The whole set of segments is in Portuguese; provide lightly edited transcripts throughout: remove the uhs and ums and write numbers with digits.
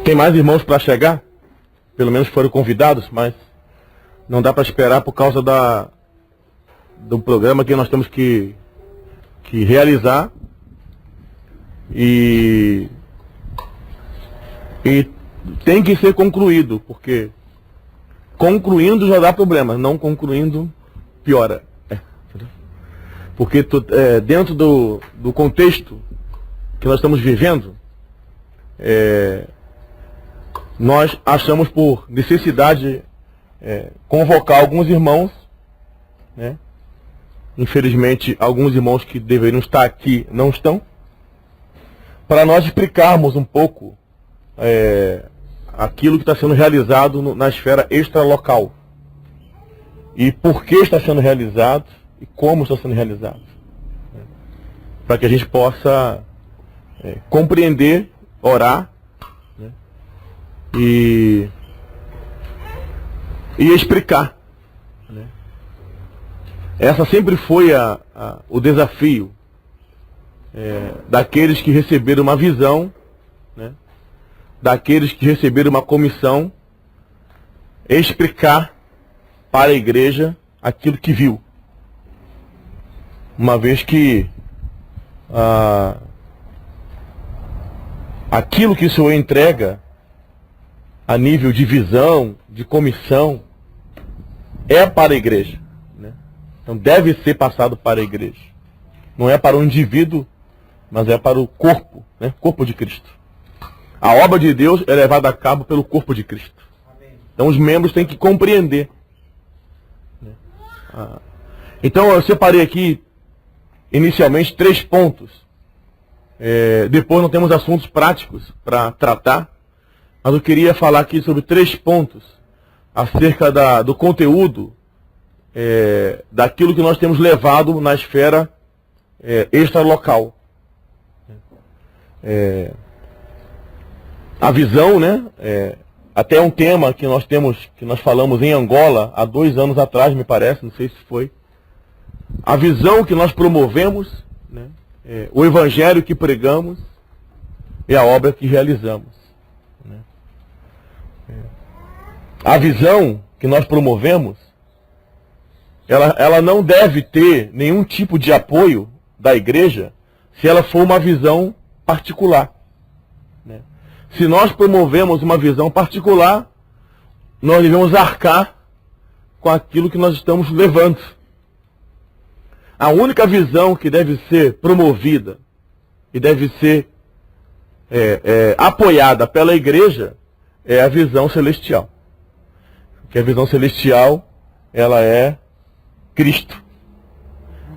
Tem mais irmãos para chegar, pelo menos foram convidados, mas não dá para esperar por causa do programa que nós temos que realizar e tem que ser concluído, porque concluindo já dá problema, não concluindo piora. Porque dentro do contexto que nós estamos vivendo, nós achamos por necessidade convocar alguns irmãos, né? Infelizmente, alguns irmãos que deveriam estar aqui não estão, para nós explicarmos um pouco aquilo que está sendo realizado na esfera extralocal. E por que está sendo realizado e como está sendo realizado. Para que a gente possa compreender, orar, né? E explicar. Né? Essa sempre foi o desafio daqueles que receberam uma visão, né? Daqueles que receberam uma comissão, explicar para a igreja aquilo que viu. Uma vez que aquilo que o Senhor entrega a nível de visão, de comissão, é para a igreja, né? Então deve ser passado para a igreja. Não é para o indivíduo, mas é para o corpo, né? Corpo de Cristo. A obra de Deus é levada a cabo pelo corpo de Cristo. Então os membros têm que compreender. Então eu separei aqui inicialmente 3 pontos. Depois nós temos assuntos práticos para tratar. Mas eu queria falar aqui sobre 3 pontos acerca do conteúdo daquilo que nós temos levado na esfera extralocal. A visão, né? Até um tema que nós falamos em Angola há 2 anos atrás, me parece, não sei se foi. A visão que nós promovemos, né? O evangelho que pregamos e a obra que realizamos. Né? A visão que nós promovemos, ela não deve ter nenhum tipo de apoio da igreja se ela for uma visão particular. Né? Se nós promovemos uma visão particular, nós devemos arcar com aquilo que nós estamos levando. A única visão que deve ser promovida e deve ser apoiada pela igreja é a visão celestial. Porque a visão celestial, ela é Cristo.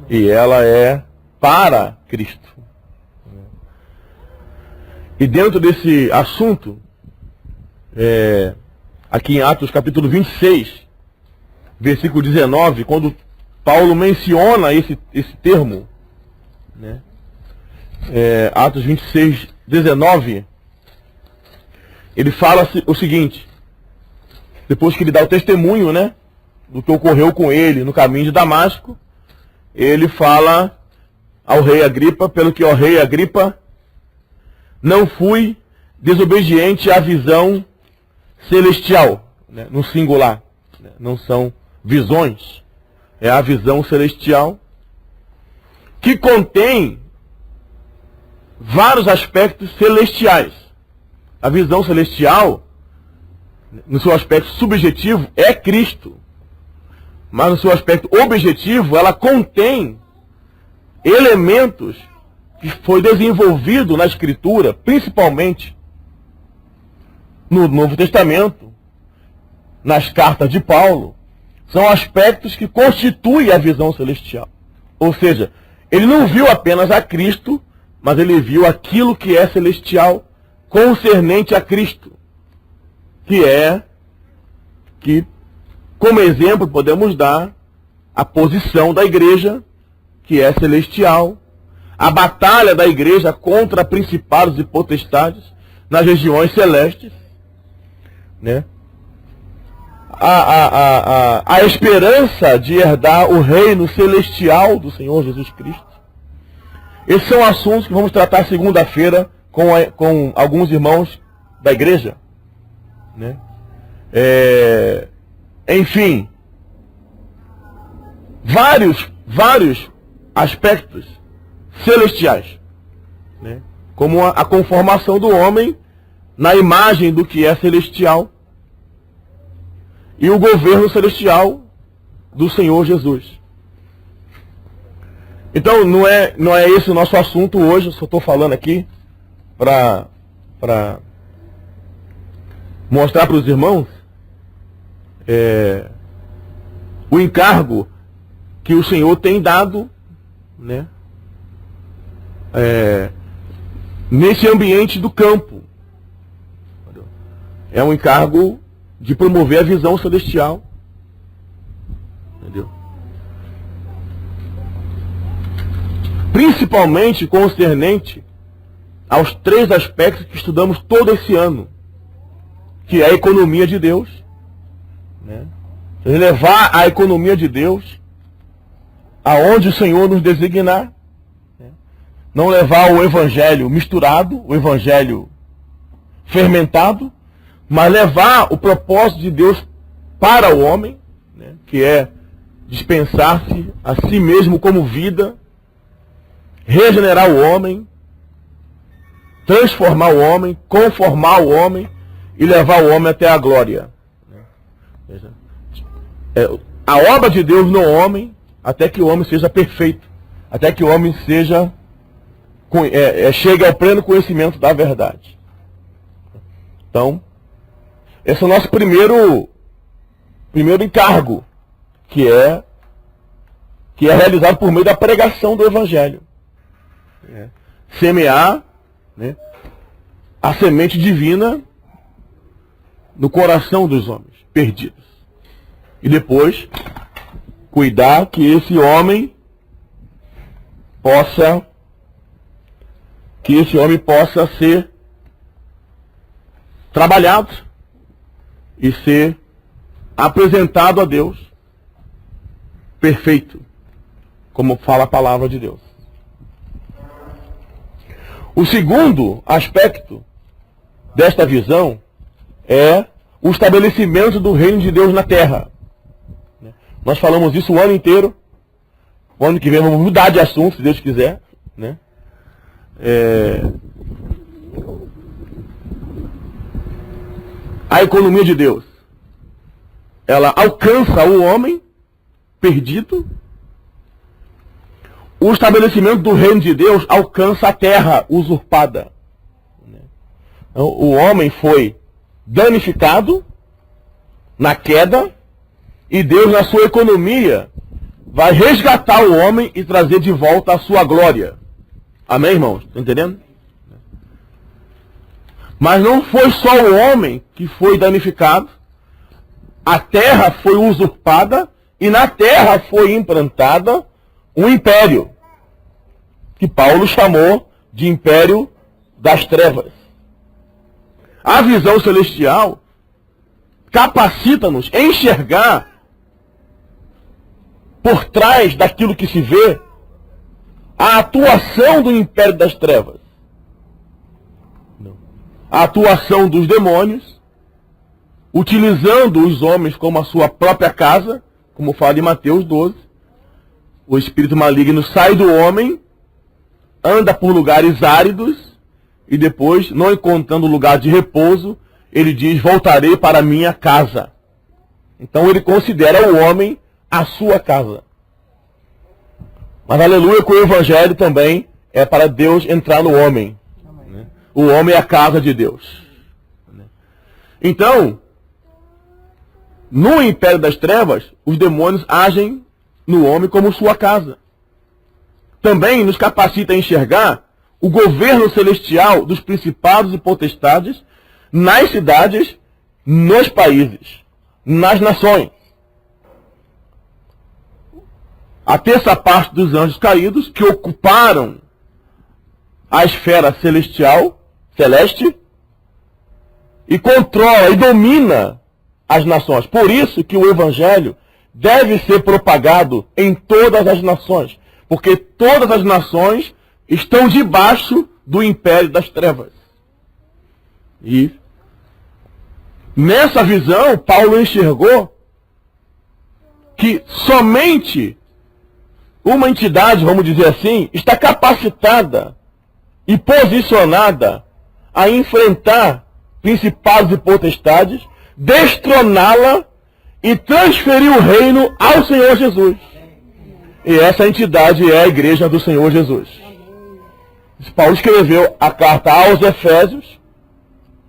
E ela é para Cristo. E dentro desse assunto, aqui em Atos capítulo 26, versículo 19, quando Paulo menciona esse termo, né? Atos 26, 19, ele fala o seguinte, depois que ele dá o testemunho, né, do que ocorreu com ele no caminho de Damasco, ele fala ao rei Agripa, pelo que, ó rei Agripa, não fui desobediente à visão celestial, né, no singular, né, não são visões. É a visão celestial, que contém vários aspectos celestiais. A visão celestial, no seu aspecto subjetivo, é Cristo. Mas no seu aspecto objetivo, ela contém elementos que foi desenvolvido na Escritura, principalmente no Novo Testamento, nas cartas de Paulo. São aspectos que constituem a visão celestial. Ou seja, ele não viu apenas a Cristo, mas ele viu aquilo que é celestial concernente a Cristo. Que como exemplo podemos dar a posição da igreja, que é celestial, a batalha da igreja contra principados e potestades nas regiões celestes, né? A esperança de herdar o reino celestial do Senhor Jesus Cristo. Esses são assuntos que vamos tratar segunda-feira com alguns irmãos da igreja, né? Enfim, vários aspectos celestiais, né? Como a conformação do homem na imagem do que é celestial e o governo celestial do Senhor Jesus. Então, não é esse o nosso assunto hoje, eu só estou falando aqui para mostrar para os irmãos o encargo que o Senhor tem dado, né, nesse ambiente do campo. É um encargo de promover a visão celestial. Entendeu? Principalmente concernente aos 3 aspectos que estudamos todo esse ano, que é a economia de Deus, né? Levar a economia de Deus aonde o Senhor nos designar, né? Não levar o evangelho misturado, o evangelho fermentado, mas levar o propósito de Deus para o homem, né? Que é dispensar-se a si mesmo como vida, regenerar o homem, transformar o homem, conformar o homem e levar o homem até a glória. A obra de Deus no homem, até que o homem seja perfeito, até que o homem chegue ao pleno conhecimento da verdade. Então, esse é o nosso primeiro encargo, que é realizado por meio da pregação do Evangelho. Semear, né, a semente divina no coração dos homens perdidos. E depois, cuidar que esse homem possa ser trabalhado e ser apresentado a Deus perfeito, como fala a palavra de Deus. O segundo aspecto desta visão é o estabelecimento do reino de Deus na terra. Nós falamos isso o ano inteiro. O ano que vem vamos mudar de assunto, se Deus quiser, né? A economia de Deus, ela alcança o homem perdido. O estabelecimento do reino de Deus alcança a terra usurpada. Então, o homem foi danificado na queda, e Deus, na sua economia, vai resgatar o homem e trazer de volta a sua glória. Amém, irmãos? Estão entendendo? Mas não foi só o homem que foi danificado, a terra foi usurpada e na terra foi implantada um império, que Paulo chamou de império das trevas. A visão celestial capacita-nos a enxergar por trás daquilo que se vê a atuação do império das trevas. A atuação dos demônios, utilizando os homens como a sua própria casa, como fala em Mateus 12. O espírito maligno sai do homem, anda por lugares áridos, e depois, não encontrando lugar de repouso, ele diz: voltarei para a minha casa. Então ele considera o homem a sua casa. Mas aleluia que o evangelho também é para Deus entrar no homem. Né? O homem é a casa de Deus. Então, no império das trevas, os demônios agem no homem como sua casa. Também nos capacita a enxergar o governo celestial dos principados e potestades nas cidades, nos países, nas nações. A terça parte dos anjos caídos que ocuparam a esfera celeste, e controla e domina as nações. Por isso que o evangelho deve ser propagado em todas as nações, porque todas as nações estão debaixo do império das trevas. E Nessa visão, Paulo enxergou que somente uma entidade, vamos dizer assim, está capacitada e posicionada a enfrentar principados e potestades, destroná-la e transferir o reino ao Senhor Jesus. E essa entidade é a igreja do Senhor Jesus. Paulo escreveu a carta aos Efésios,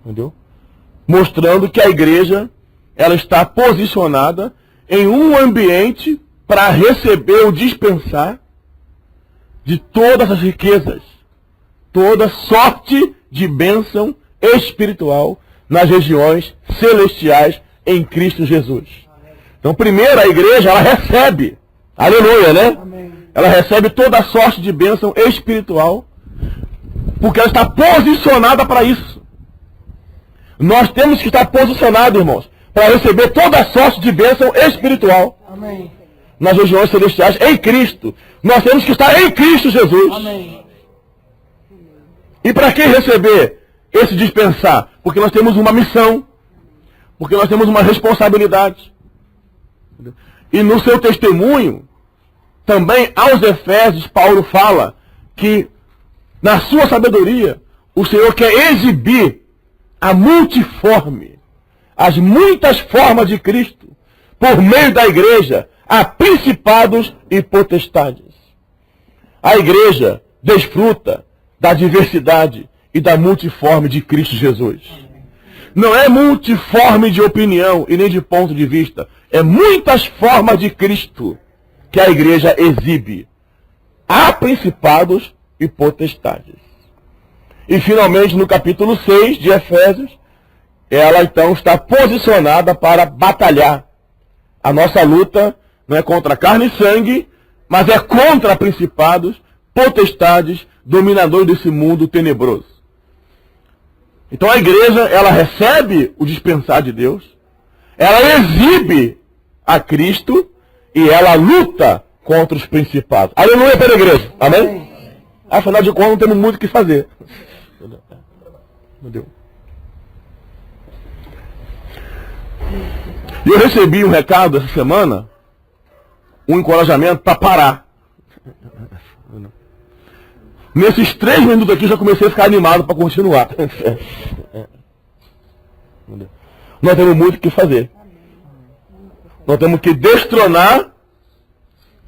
entendeu? Mostrando que a igreja ela está posicionada em um ambiente para receber ou dispensar de todas as riquezas, toda sorte de bênção espiritual nas regiões celestiais em Cristo Jesus. Então, primeiro, a igreja, ela recebe, aleluia, né? Amém. Ela recebe toda a sorte de bênção espiritual, porque ela está posicionada para isso. Nós temos que estar posicionados, irmãos, para receber toda a sorte de bênção espiritual. Amém. Nas regiões celestiais em Cristo. Nós temos que estar em Cristo Jesus. Amém. E para que receber esse dispensar? Porque nós temos uma missão, porque nós temos uma responsabilidade. E no seu testemunho, também aos Efésios, Paulo fala que na sua sabedoria, o Senhor quer exibir a multiforme, as muitas formas de Cristo, por meio da igreja, a principados e potestades. A igreja desfruta da diversidade e da multiforme de Cristo Jesus. Não é multiforme de opinião e nem de ponto de vista. É muitas formas de Cristo que a igreja exibe. Há principados e potestades. E finalmente no capítulo 6 de Efésios, ela então está posicionada para batalhar. A nossa luta não é contra carne e sangue, mas é contra principados, potestades, dominadores desse mundo tenebroso. Então a igreja, ela recebe o dispensar de Deus, ela exibe a Cristo e ela luta contra os principados. Aleluia pela igreja. Amém? Afinal de contas, não temos muito o que fazer. Entendeu? E eu recebi um recado essa semana, um encorajamento para parar. Nesses 3 minutos aqui já comecei a ficar animado para continuar. Nós temos muito o que fazer. Nós temos que destronar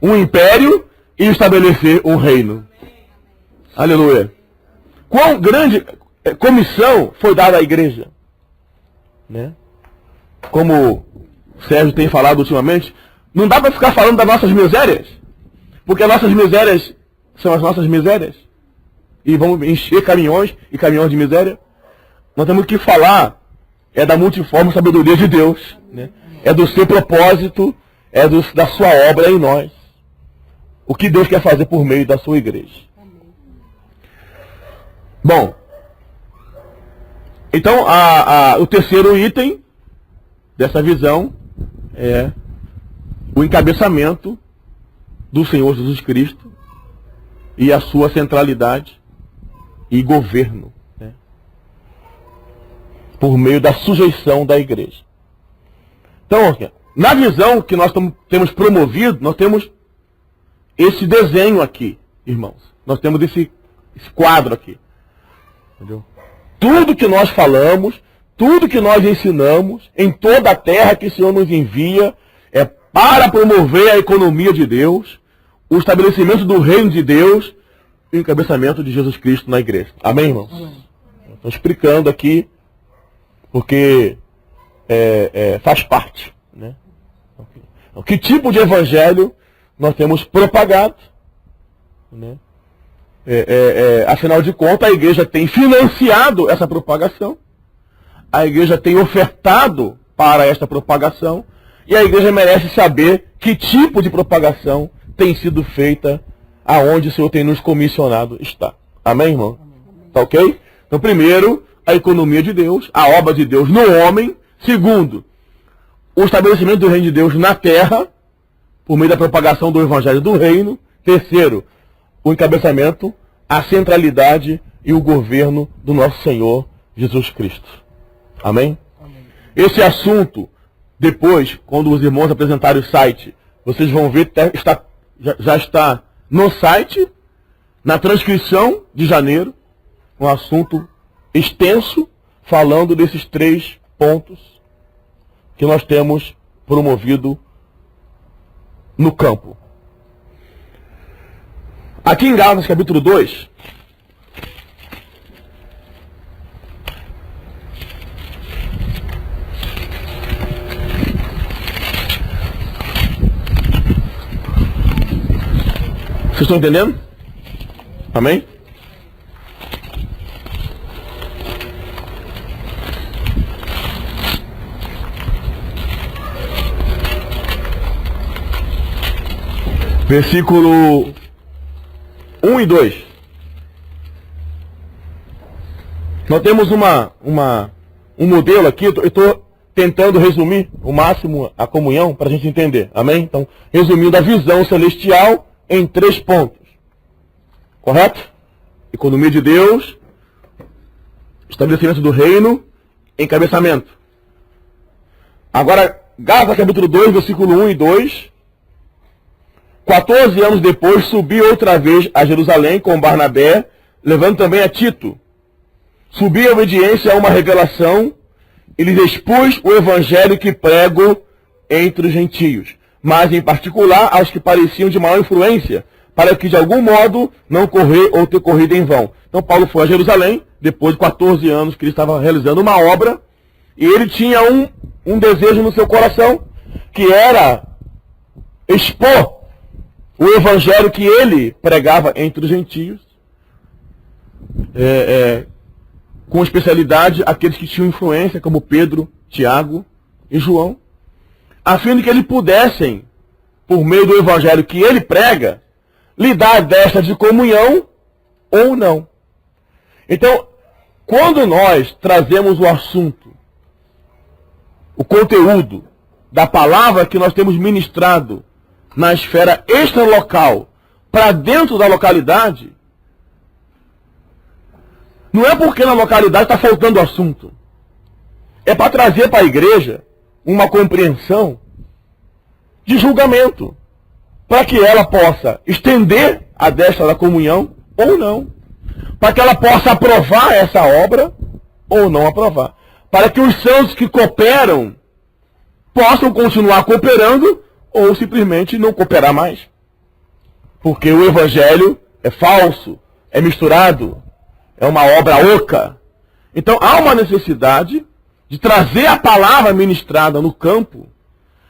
um império e estabelecer um reino. Aleluia. Quão grande comissão foi dada à igreja? Né? Como o Sérgio tem falado ultimamente, não dá para ficar falando das nossas misérias, porque as nossas misérias são as nossas misérias. E vamos encher caminhões e caminhões de miséria. Nós temos que falar da multiforme sabedoria de Deus, né? É do seu propósito, da sua obra em nós. O que Deus quer fazer por meio da sua igreja. Bom, então o terceiro item dessa visão é o encabeçamento do Senhor Jesus Cristo e a sua centralidade e governo, né? Por meio da sujeição da igreja. Então, na visão que nós temos promovido, nós temos esse desenho aqui, irmãos. Nós temos esse quadro aqui. Entendeu? Tudo que nós falamos, tudo que nós ensinamos, em toda a terra que o Senhor nos envia, é para promover a economia de Deus, o estabelecimento do reino de Deus e o encabeçamento de Jesus Cristo na igreja. Amém, irmãos? Estou explicando aqui, porque faz parte. Né? Então, que tipo de evangelho nós temos propagado? Né? Afinal de contas, a igreja tem financiado essa propagação, a igreja tem ofertado para esta propagação, e a igreja merece saber que tipo de propagação tem sido feita aonde o Senhor tem nos comissionado estar. Amém, irmão? Tá ok? Então, primeiro, a economia de Deus, a obra de Deus no homem. Segundo, o estabelecimento do reino de Deus na terra, por meio da propagação do evangelho do reino. Terceiro, o encabeçamento, a centralidade e o governo do nosso Senhor Jesus Cristo. Amém? Amém. Esse assunto, depois, quando os irmãos apresentarem o site, vocês vão ver, já está no site, na transcrição de janeiro, um assunto extenso, falando desses 3 pontos que nós temos promovido no campo. Aqui em Gálatas capítulo 2, vocês estão entendendo? Amém? Versículo 1 e 2. Nós temos um modelo aqui, eu estou tentando resumir o máximo a comunhão para a gente entender. Amém? Então, resumindo a visão celestial em 3 pontos. Correto? Economia de Deus, estabelecimento do reino, encabeçamento. Agora, Gálatas capítulo 2, versículo 1 e 2. 14 anos depois, subi outra vez a Jerusalém com Barnabé, levando também a Tito. Subi em obediência a uma revelação e lhes expus o evangelho que prego entre os gentios, mas em particular aos que pareciam de maior influência, para que de algum modo não correr ou ter corrido em vão. Então Paulo foi a Jerusalém, depois de 14 anos que ele estava realizando uma obra, e ele tinha um desejo no seu coração, que era expor o evangelho que ele pregava entre os gentios, com especialidade aqueles que tinham influência, como Pedro, Tiago e João, a fim de que eles pudessem, por meio do evangelho que ele prega, lhe dar desta de comunhão ou não. Então, quando nós trazemos o assunto, o conteúdo da palavra que nós temos ministrado na esfera extralocal para dentro da localidade, não é porque na localidade está faltando assunto. É para trazer para a igreja uma compreensão de julgamento, para que ela possa estender a destra da comunhão ou não, para que ela possa aprovar essa obra ou não aprovar, para que os santos que cooperam possam continuar cooperando ou simplesmente não cooperar mais. Porque o evangelho é falso, é misturado, é uma obra oca. Então há uma necessidade de trazer a palavra ministrada no campo,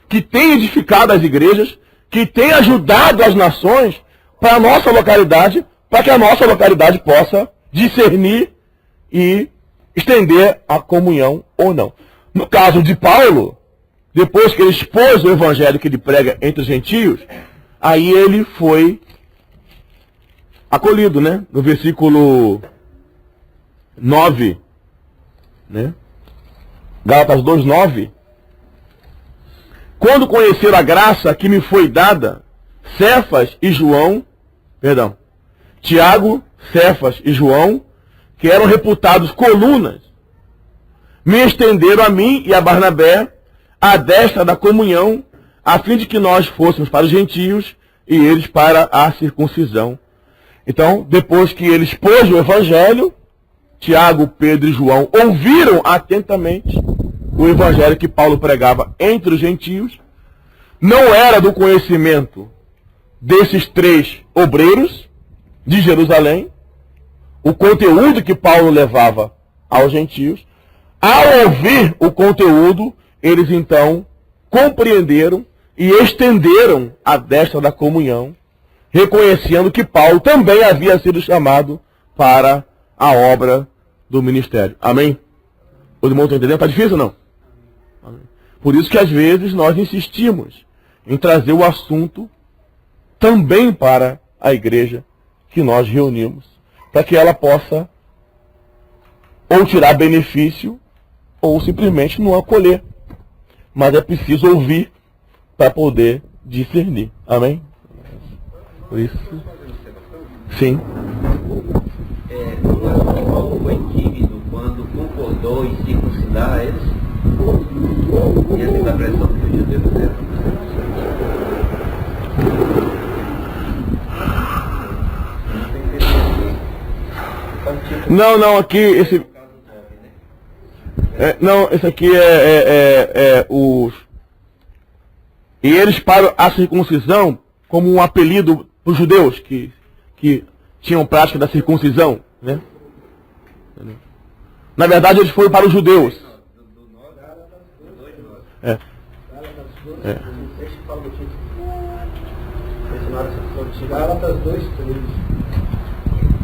que tem edificado as igrejas, que tem ajudado as nações para a nossa localidade, para que a nossa localidade possa discernir e estender a comunhão ou não. No caso de Paulo, depois que ele expôs o evangelho que ele prega entre os gentios, aí ele foi acolhido, né? No versículo 9, né? Gálatas 2:9. Quando conheceram a graça que me foi dada, Tiago, Cefas e João, que eram reputados colunas, me estenderam a mim e a Barnabé a destra da comunhão, a fim de que nós fôssemos para os gentios e eles para a circuncisão. Então, depois que ele expôs o evangelho, Tiago, Pedro e João ouviram atentamente o evangelho que Paulo pregava entre os gentios. Não era do conhecimento desses 3 obreiros de Jerusalém o conteúdo que Paulo levava aos gentios. Ao ouvir o conteúdo, eles então compreenderam e estenderam a destra da comunhão, reconhecendo que Paulo também havia sido chamado para a obra do ministério. Amém? Os irmãos estão entendendo? Está difícil ou não? Amém. Por isso que às vezes nós insistimos em trazer o assunto também para a igreja que nós reunimos, para que ela possa ou tirar benefício ou simplesmente não acolher. Mas é preciso ouvir para poder discernir. Amém? Por isso. Sim. Paulo foi tímido quando concordou em circuncidar eles? E a segunda pressão que os judeus fizeram. Não, aqui, esse... não, esse aqui os... E eles param a circuncisão como um apelido para os judeus que tinham prática da circuncisão, né? Na verdade, eles foram para os judeus. Gálatas 2, 3.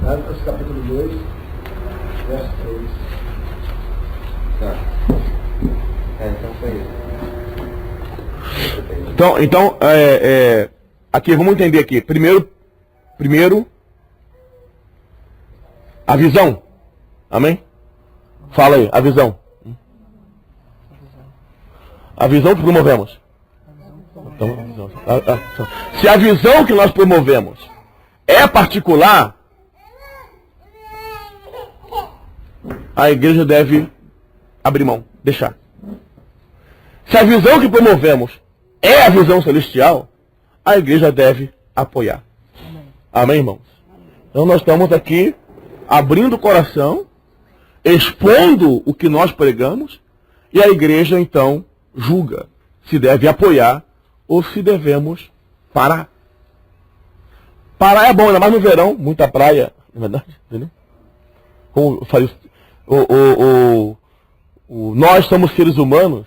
Gálatas capítulo 2, verso 3. Tá. Então foi isso. Então, aqui, vamos entender aqui. Primeiro, a visão. Amém? Fala aí, a visão. A visão que promovemos. Se a visão que nós promovemos é particular, a igreja deve abrir mão, deixar. Se a visão que promovemos é a visão celestial, a igreja deve apoiar. Amém, irmãos? Então nós estamos aqui abrindo o coração, expondo o que nós pregamos, e a igreja então julga se deve apoiar ou se devemos parar. Parar é bom, ainda mais no verão, muita praia, não é verdade? Entendeu? Como eu falei, nós somos seres humanos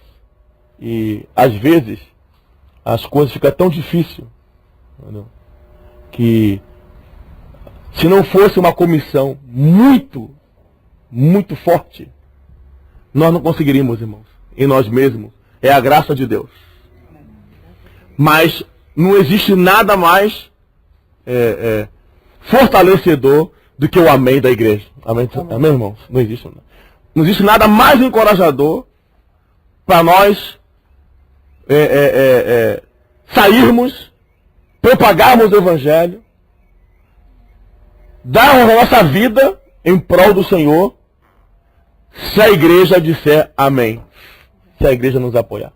e às vezes as coisas ficam tão difíceis, entendeu? Que se não fosse uma comissão muito forte, nós não conseguiríamos, irmãos, em nós mesmos. É a graça de Deus. Mas não existe nada mais fortalecedor do que o amém da igreja. Amém, amém, irmãos? Não existe. Não existe nada mais encorajador para nós sairmos, propagarmos o Evangelho, darmos a nossa vida em prol do Senhor, se a igreja disser amém. Se a igreja nos apoiar.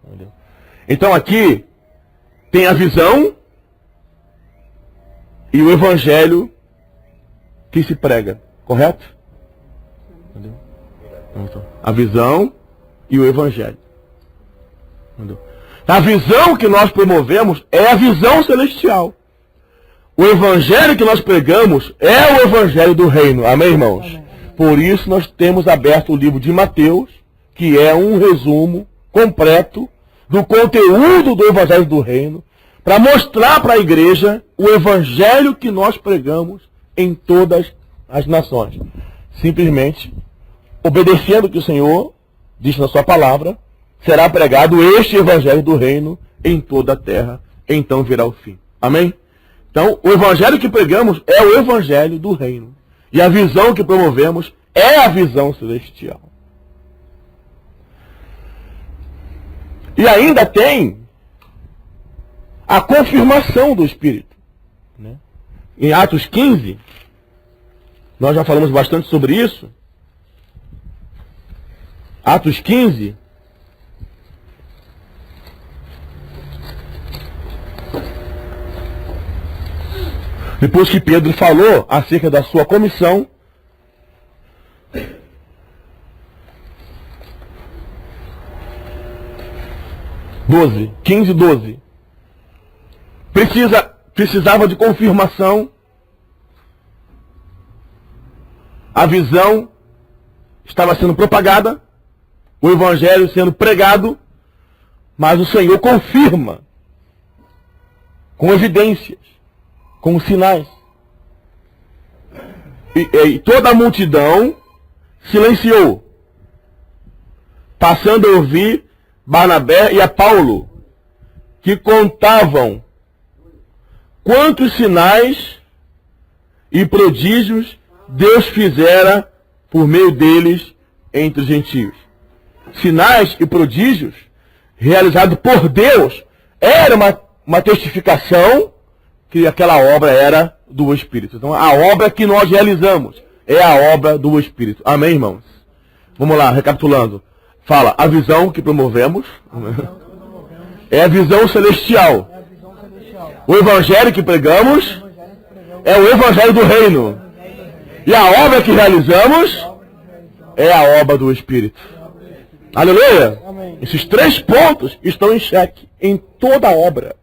Entendeu? Então aqui tem a visão e o Evangelho que se prega. Correto? Entendeu? Então, a visão e o Evangelho. Entendeu? A visão que nós promovemos é a visão celestial. O Evangelho que nós pregamos é o Evangelho do Reino. Amém, irmãos? Amém. Por isso nós temos aberto o livro de Mateus, que é um resumo completo do conteúdo do Evangelho do Reino, para mostrar para a igreja o Evangelho que nós pregamos em todas as nações. Simplesmente, obedecendo o que o Senhor diz na sua palavra, será pregado este Evangelho do Reino em toda a terra, então virá o fim. Amém? Então, o Evangelho que pregamos é o Evangelho do Reino. E a visão que promovemos é a visão celestial. E ainda tem a confirmação do Espírito. Né? Em Atos 15, nós já falamos bastante sobre isso. Atos 15, depois que Pedro falou acerca da sua comissão, (12) 15:12. Precisava de confirmação. A visão estava sendo propagada, o Evangelho sendo pregado, mas o Senhor confirma com evidências, com sinais. E toda a multidão silenciou, passando a ouvir Barnabé e a Paulo, que contavam quantos sinais e prodígios Deus fizera por meio deles entre os gentios. Sinais e prodígios realizados por Deus era uma testificação que aquela obra era do Espírito. Então a obra que nós realizamos é a obra do Espírito. Amém, irmãos? Vamos lá, recapitulando. Fala, a visão que promovemos é a visão celestial. O evangelho que pregamos é o evangelho do reino. E a obra que realizamos é a obra do Espírito. Aleluia! Esses 3 pontos estão em xeque em toda a obra.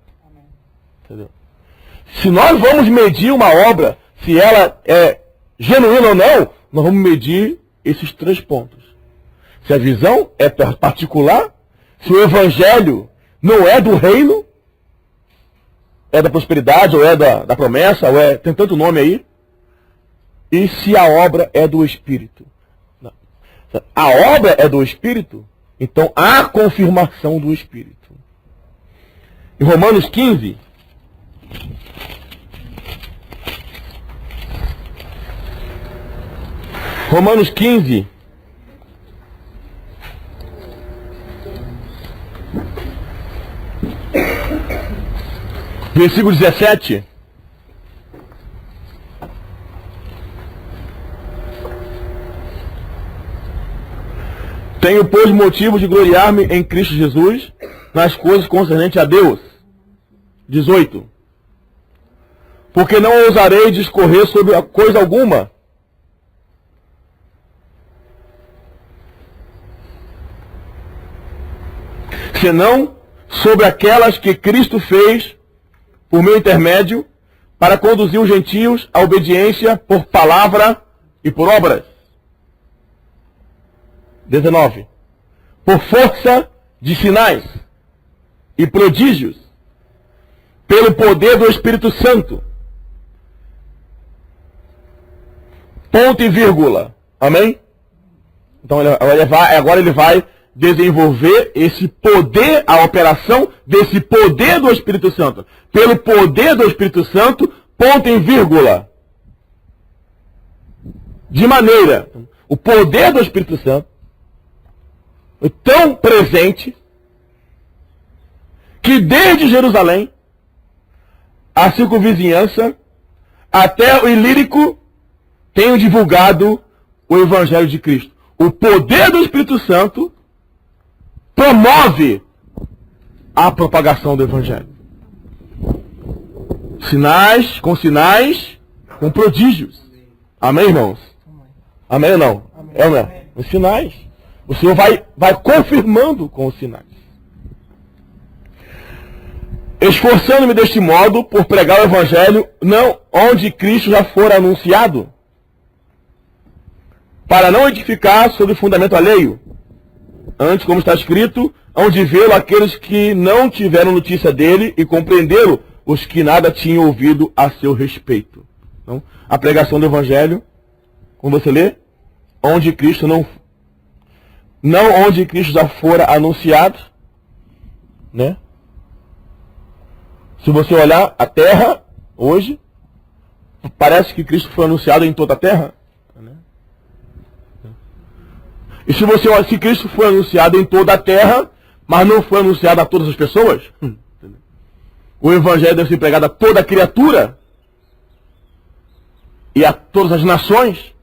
Entendeu? Se nós vamos medir uma obra, se ela é genuína ou não, nós vamos medir esses 3 pontos. Se a visão é particular, se o evangelho não é do reino, é da prosperidade, ou é da promessa, ou é, tem tanto nome aí, e se a obra é do Espírito. A obra é do Espírito, então há confirmação do Espírito. Em Romanos 15, Romanos 15, versículo 17. Tenho, pois, motivo de gloriar-me em Cristo Jesus nas coisas concernentes a Deus. 18. Porque não ousarei discorrer sobre coisa alguma, senão sobre aquelas que Cristo fez por meu intermédio, para conduzir os gentios à obediência por palavra e por obras. 19. Por força de sinais e prodígios, pelo poder do Espírito Santo. Ponto e vírgula. Amém? Então agora ele vai desenvolver esse poder, a operação desse poder do Espírito Santo. Pelo poder do Espírito Santo, ponto em vírgula. De maneira, o poder do Espírito Santo é tão presente que desde Jerusalém, a circunvizinhança, até o Ilírico, tenham divulgado o Evangelho de Cristo. O poder do Espírito Santo promove a propagação do Evangelho. Sinais, com prodígios. Amém, irmãos? Amém ou não? Amém. É ou não é? Os sinais. O Senhor vai confirmando com os sinais. Esforçando-me deste modo por pregar o Evangelho, não onde Cristo já for anunciado, para não edificar sobre fundamento alheio. Antes, como está escrito, hão de vê-lo aqueles que não tiveram notícia dele e compreenderam os que nada tinham ouvido a seu respeito. Então, a pregação do Evangelho, como você lê, onde Cristo não onde Cristo já fora anunciado, né? Se você olhar a terra hoje, parece que Cristo foi anunciado em toda a terra. Né? E se Cristo foi anunciado em toda a terra, mas não foi anunciado a todas as pessoas, o Evangelho deve ser pregado a toda criatura e a todas as nações.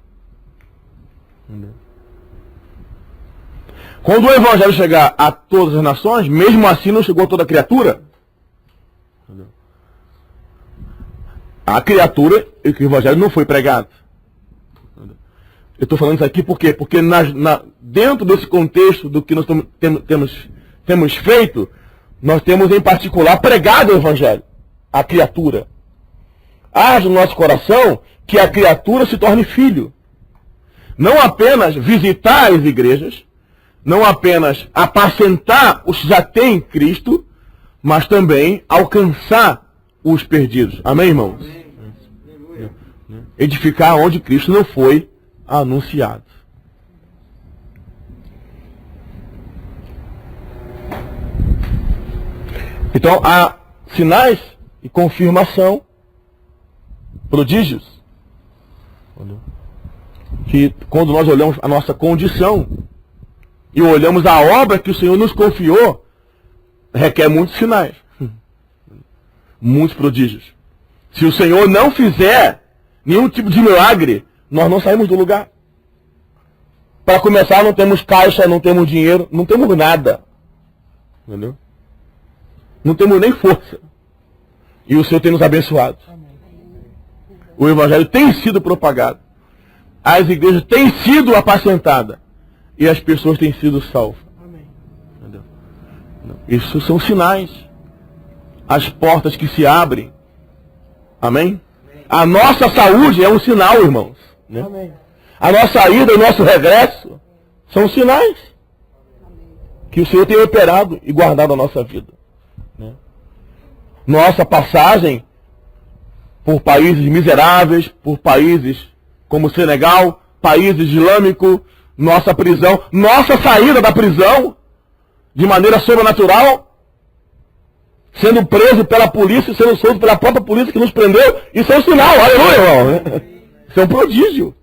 Quando o Evangelho chegar a todas as nações, mesmo assim não chegou a toda criatura. A criatura, o Evangelho não foi pregado. Eu estou falando isso aqui por quê? Porque dentro desse contexto do que nós temos feito, nós temos em particular pregado o Evangelho à criatura. Haja no nosso coração que a criatura se torne filho. Não apenas visitar as igrejas, não apenas apacentar os que já têm Cristo, mas também alcançar os perdidos. Amém, irmãos? Amém. Edificar onde Cristo não foi anunciado. Então, há sinais e confirmação, prodígios, que quando nós olhamos a nossa condição e olhamos a obra que o Senhor nos confiou, requer muitos sinais, muitos prodígios. Se o Senhor não fizer nenhum tipo de milagre, nós não saímos do lugar. Para começar, não temos caixa, não temos dinheiro, não temos nada. Entendeu? Não temos nem força. E o Senhor tem nos abençoado. O Evangelho tem sido propagado. As igrejas têm sido apacentadas. E as pessoas têm sido salvas. Entendeu? Isso são sinais. As portas que se abrem. Amém? A nossa saúde é um sinal, irmãos. Né? Amém. A nossa ida e o nosso regresso são sinais que o Senhor tem operado e guardado a nossa vida. Né? Nossa passagem por países miseráveis, por países como o Senegal, países islâmicos, nossa prisão, nossa saída da prisão de maneira sobrenatural, sendo preso pela polícia, sendo solto pela própria polícia que nos prendeu, isso é um sinal, aleluia, irmão. Isso é um prodígio.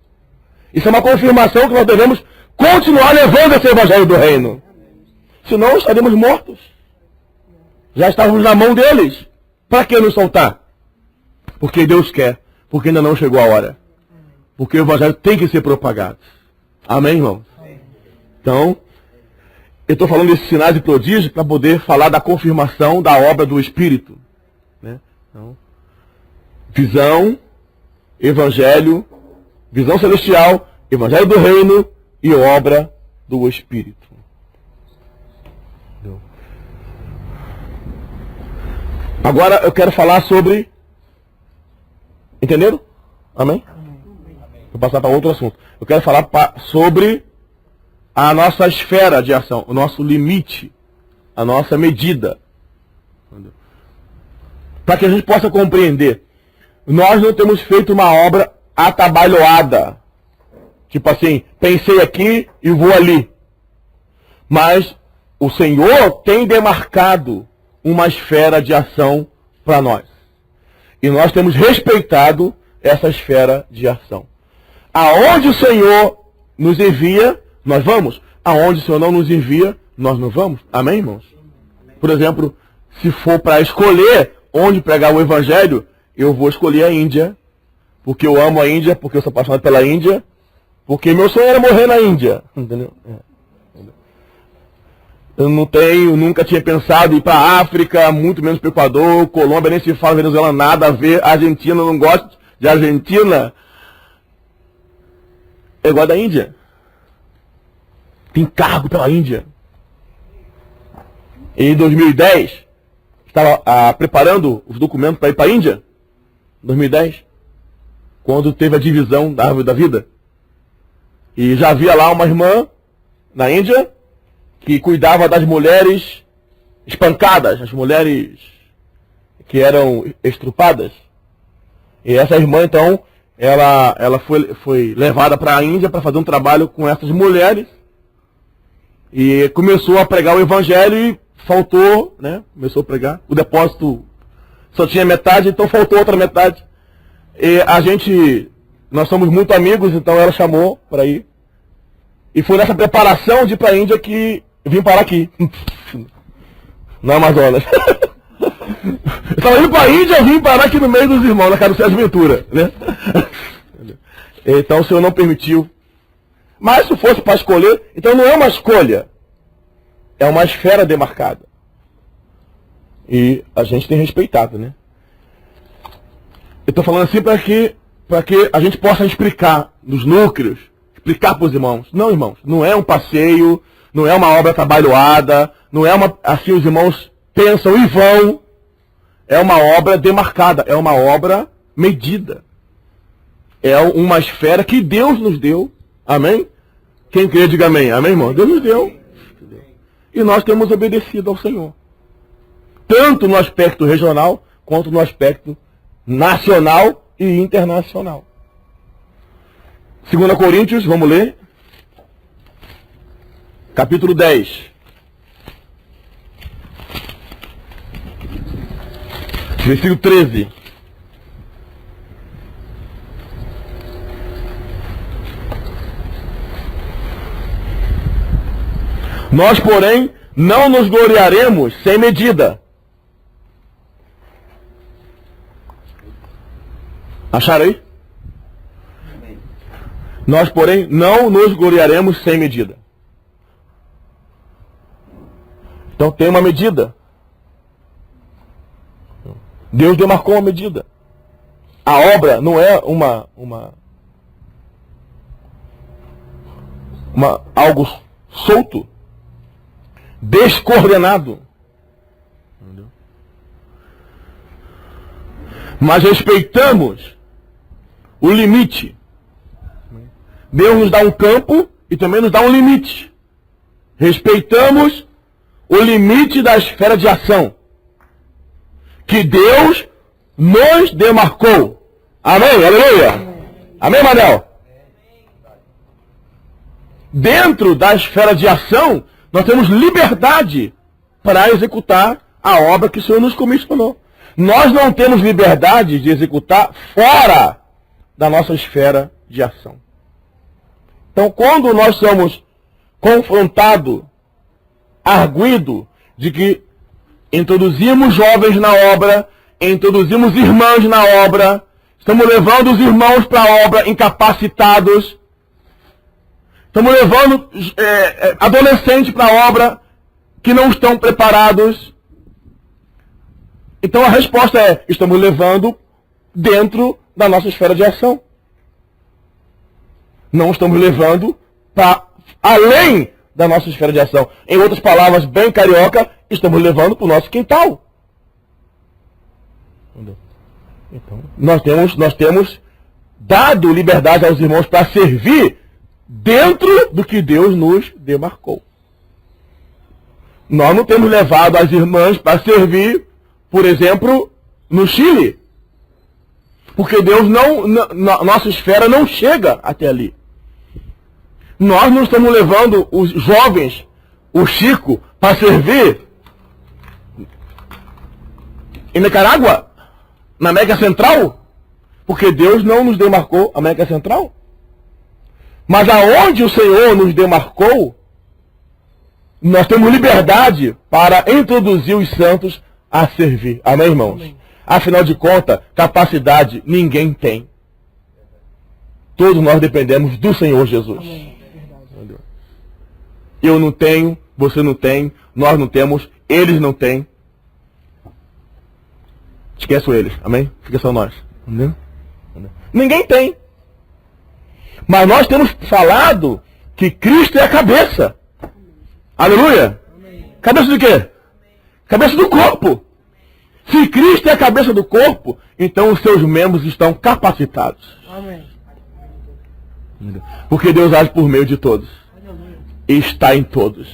Isso é uma confirmação que nós devemos continuar levando esse evangelho do reino. Senão estaremos mortos. Já estávamos na mão deles. Para que nos soltar? Porque Deus quer. Porque ainda não chegou a hora. Porque o evangelho tem que ser propagado. Amém, irmãos? Então, eu estou falando desses sinais e prodígios para poder falar da confirmação da obra do Espírito. Né? Então, visão, evangelho, visão celestial, evangelho do reino e obra do Espírito. Agora eu quero falar sobre... Entenderam? Amém? Vou passar para outro assunto. Eu quero falar sobre a nossa esfera de ação, o nosso limite, a nossa medida. Para que a gente possa compreender. Nós não temos feito uma obra atabalhoada. Tipo assim, pensei aqui e vou ali. Mas o Senhor tem demarcado uma esfera de ação para nós. E nós temos respeitado essa esfera de ação. Aonde o Senhor nos envia, nós vamos. Aonde o Senhor não nos envia, nós não vamos. Amém, irmãos? Por exemplo, se for para escolher onde pregar o Evangelho, eu vou escolher a Índia. Porque eu amo a Índia, porque eu sou apaixonado pela Índia. Porque meu sonho era morrer na Índia. Entendeu? Eu nunca tinha pensado em ir para a África, muito menos para o Equador, Colômbia, nem se fala, Venezuela, nada a ver. Argentina, não gosto de Argentina. Eu gosto da Índia. Tem cargo pela Índia. Em 2010, estava preparando os documentos para ir para a Índia. 2010, quando teve a divisão da árvore da vida. E já havia lá uma irmã na Índia que cuidava das mulheres espancadas, as mulheres que eram estrupadas. E essa irmã, então, ela foi levada para a Índia para fazer um trabalho com essas mulheres. E começou a pregar o Evangelho e faltou, né? Começou a pregar. O depósito só tinha metade, então faltou outra metade. E nós somos muito amigos, então ela chamou para ir. E foi nessa preparação de ir para a Índia que eu vim parar aqui. No Amazonas. Eu estava indo para a Índia, eu vim parar aqui no meio dos irmãos, na Carocés Ventura. Né? Então o Senhor não permitiu. Mas se fosse para escolher, então não é uma escolha. É uma esfera demarcada. E a gente tem respeitado, né? Eu estou falando assim para que a gente possa explicar nos núcleos, explicar para os irmãos. Não, irmãos, não é um passeio, não é uma obra trabalhoada, não é assim os irmãos pensam e vão. É uma obra demarcada, é uma obra medida. É uma esfera que Deus nos deu. Amém? Quem crê, diga amém. Amém, irmão? Deus nos deu. E nós temos obedecido ao Senhor. Tanto no aspecto regional, quanto no aspecto nacional e internacional. 2 Coríntios, vamos ler. Capítulo 10. Versículo 13. Nós, porém, não nos gloriaremos sem medida. Acharam aí? Nós, porém, não nos gloriaremos sem medida. Então tem uma medida. Deus demarcou uma medida. A obra não é algo solto, descoordenado. Mas respeitamos o limite. Deus nos dá um campo e também nos dá um limite. Respeitamos o limite da esfera de ação que Deus nos demarcou. Amém? Aleluia! Amém, Manel? Dentro da esfera de ação, nós temos liberdade para executar a obra que o Senhor nos comissionou. Nós não temos liberdade de executar fora da nossa esfera de ação. Então, quando nós somos confrontados, arguidos de que introduzimos jovens na obra, introduzimos irmãos na obra, estamos levando os irmãos para a obra incapacitados, estamos levando adolescentes para a obra que não estão preparados. Então a resposta é, estamos levando dentro da nossa esfera de ação. Não estamos levando para além da nossa esfera de ação. Em outras palavras, bem carioca, estamos levando para o nosso quintal. Então, nós temos dado liberdade aos irmãos para servir dentro do que Deus nos demarcou. Nós não temos levado as irmãs para servir, por exemplo, no Chile. Porque Deus nossa esfera não chega até ali. Nós não estamos levando os jovens, o Chico, para servir em Nicarágua, na América Central, porque Deus não nos demarcou a América Central. Mas aonde o Senhor nos demarcou, nós temos liberdade para introduzir os santos a servir. Amém, irmãos? Amém. Afinal de contas, capacidade ninguém tem. Todos nós dependemos do Senhor Jesus. Amém. Eu não tenho, você não tem, nós não temos, eles não têm. Esqueçam eles, amém? Fica só nós. Entendeu? Ninguém tem. Mas nós temos falado que Cristo é a cabeça. Aleluia! Amém. Cabeça de quê? Cabeça do corpo. Se Cristo é a cabeça do corpo, então os seus membros estão capacitados. Amém. Porque Deus age por meio de todos. E está em todos.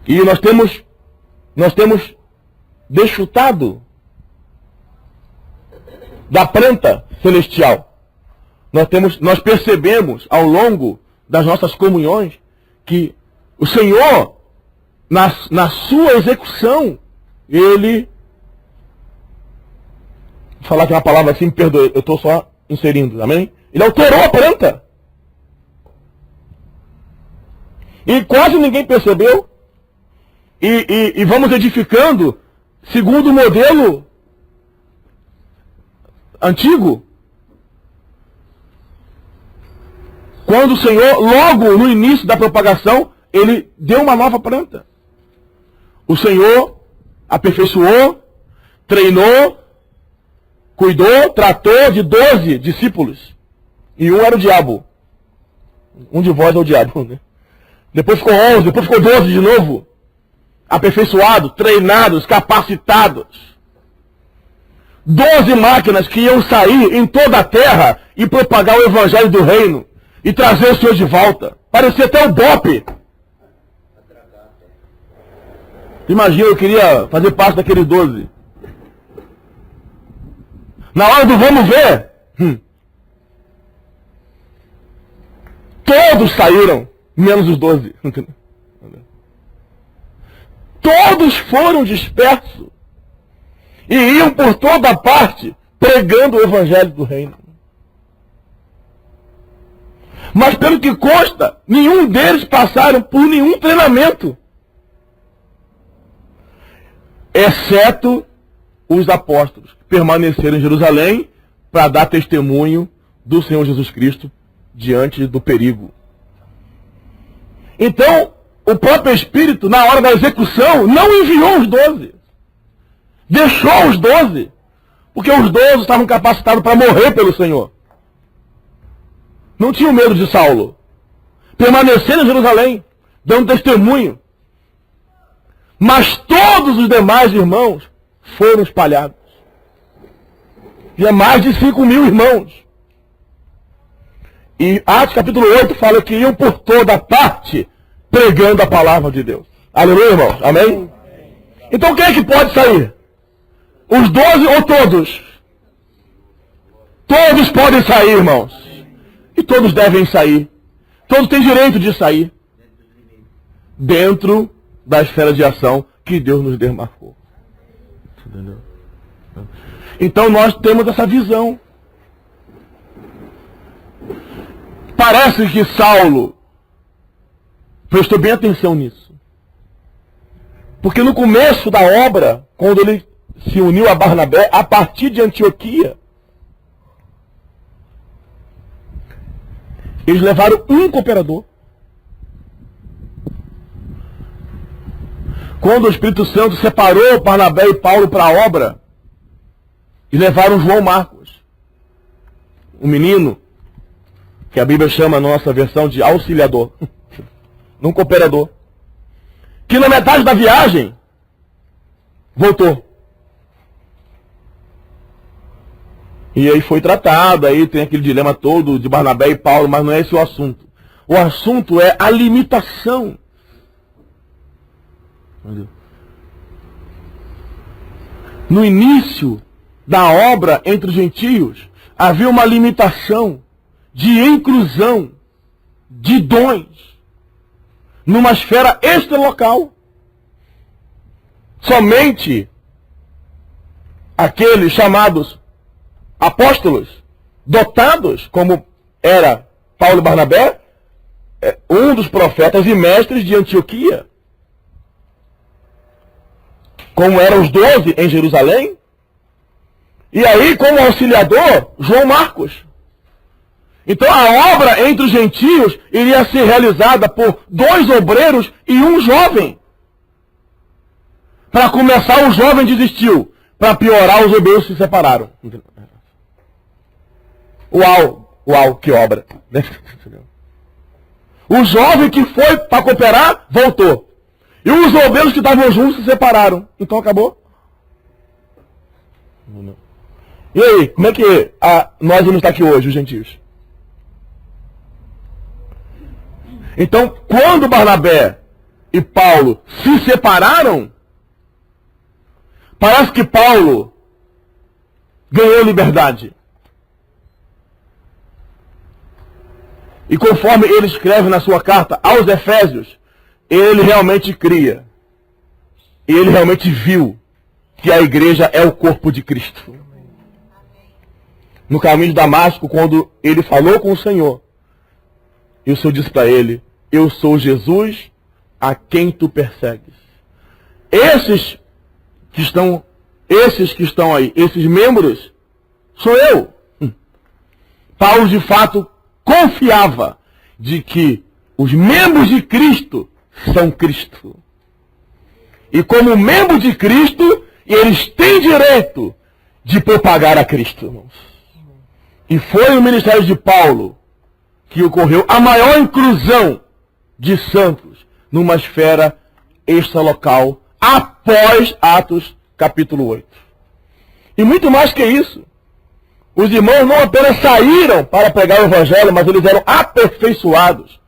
E nós temos desfrutado da planta celestial. Nós percebemos ao longo das nossas comunhões que o Senhor, na sua execução, Ele... Vou falar aqui uma palavra assim, me perdoe, eu estou só inserindo, amém? Ele alterou a planta. E quase ninguém percebeu. E vamos edificando segundo o modelo antigo. Quando o Senhor, logo no início da propagação, Ele deu uma nova planta. O Senhor aperfeiçoou, treinou, cuidou, tratou de 12 discípulos. E um era o diabo. Um de vós é o diabo, né? Depois ficou 11, depois ficou 12 de novo. Aperfeiçoados, treinados, capacitados. 12 máquinas que iam sair em toda a terra e propagar o evangelho do reino. E trazer o Senhor de volta. Parecia até um bope. Imagina, eu queria fazer parte daqueles 12. Na hora do vamos ver, todos saíram, menos os 12. Todos foram dispersos e iam por toda parte pregando o evangelho do reino. Mas pelo que consta, nenhum deles passaram por nenhum treinamento, exceto os apóstolos, que permaneceram em Jerusalém para dar testemunho do Senhor Jesus Cristo diante do perigo. Então, o próprio Espírito, na hora da execução, não enviou os 12. Deixou os 12. Porque os 12 estavam capacitados para morrer pelo Senhor. Não tinham medo de Saulo. Permaneceram em Jerusalém, dando testemunho. Mas todos os demais irmãos foram espalhados. E é mais de 5.000 irmãos. E Atos capítulo 8 fala que iam por toda parte pregando a palavra de Deus. Aleluia, irmãos? Amém? Então quem é que pode sair? Os 12 ou todos? Todos podem sair, irmãos. E todos devem sair. Todos têm direito de sair. Dentro da esfera de ação que Deus nos demarcou. Entendeu? Então nós temos essa visão. Parece que Saulo prestou bem atenção nisso. Porque no começo da obra, quando ele se uniu a Barnabé, a partir de Antioquia, eles levaram um cooperador. Quando o Espírito Santo separou Barnabé e Paulo para a obra, e levaram João Marcos, um menino, que a Bíblia chama a nossa versão de auxiliador, não cooperador, que na metade da viagem voltou. E aí foi tratado, aí tem aquele dilema todo de Barnabé e Paulo, mas não é esse o assunto. O assunto é a limitação. No início da obra entre os gentios, havia uma limitação de inclusão de dons numa esfera extralocal. Somente aqueles chamados apóstolos, dotados, como era Paulo e Barnabé, um dos profetas e mestres de Antioquia, como eram os 12 em Jerusalém, e aí como auxiliador, João Marcos. Então a obra entre os gentios iria ser realizada por 2 obreiros e um jovem. Para começar, o jovem desistiu. Para piorar, os obreiros se separaram. Uau, que obra. O jovem que foi para cooperar, voltou. E os obreiros que estavam juntos se separaram. Então acabou? Não. E aí, como é que nós vamos estar aqui hoje, os gentios? Então, quando Barnabé e Paulo se separaram, parece que Paulo ganhou liberdade. E conforme ele escreve na sua carta aos Efésios, ele realmente cria. E ele realmente viu que a igreja é o corpo de Cristo. No caminho de Damasco, quando ele falou com o Senhor, e o Senhor disse para ele: eu sou Jesus a quem tu persegues. Esses que estão aí, esses membros, sou eu. Paulo de fato confiava de que os membros de Cristo são Cristo. E como membro de Cristo, eles têm direito de propagar a Cristo, irmãos. E foi no ministério de Paulo que ocorreu a maior inclusão de santos numa esfera extralocal após Atos capítulo 8. E muito mais que isso, os irmãos não apenas saíram para pregar o evangelho, mas eles eram aperfeiçoados,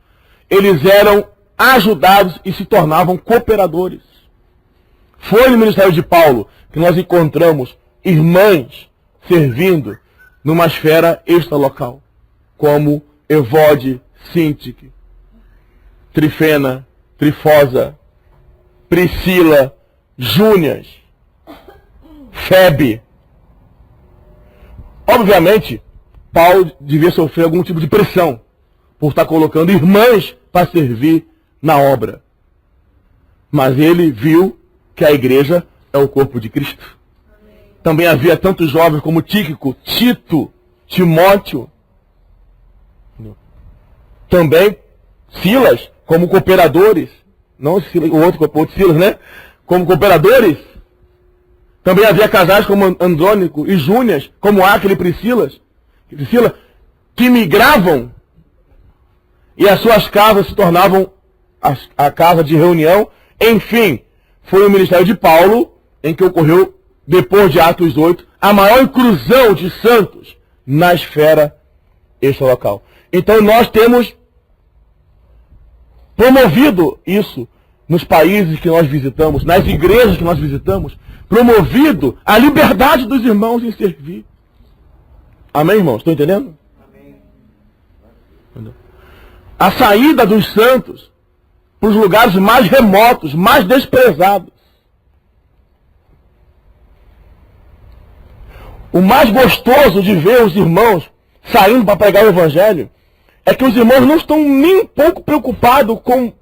eles eram ajudados e se tornavam cooperadores. Foi no ministério de Paulo que nós encontramos irmãs servindo numa esfera extralocal, como Evode, Sintique, Trifena, Trifosa, Priscila, Júnias, Febe. Obviamente, Paulo devia sofrer algum tipo de pressão por estar colocando irmãs para servir na obra. Mas ele viu que a igreja é o corpo de Cristo. Amém. Também havia tantos jovens como Tíquico, Tito, Timóteo, também Silas como cooperadores, não o outro Silas, né? Como cooperadores. Também havia casais como Andrônico e Júnias, como Áquila e Priscila, que migravam e as suas casas se tornavam a casa de reunião. Enfim, foi o ministério de Paulo em que ocorreu, depois de Atos 8, a maior inclusão de santos na esfera extralocal. Então nós temos promovido isso nos países que nós visitamos, nas igrejas que nós visitamos, promovido a liberdade dos irmãos em servir. Amém, irmãos? Estão entendendo? Amém. A saída dos santos para os lugares mais remotos, mais desprezados. O mais gostoso de ver os irmãos saindo para pregar o evangelho é que os irmãos não estão nem um pouco preocupados com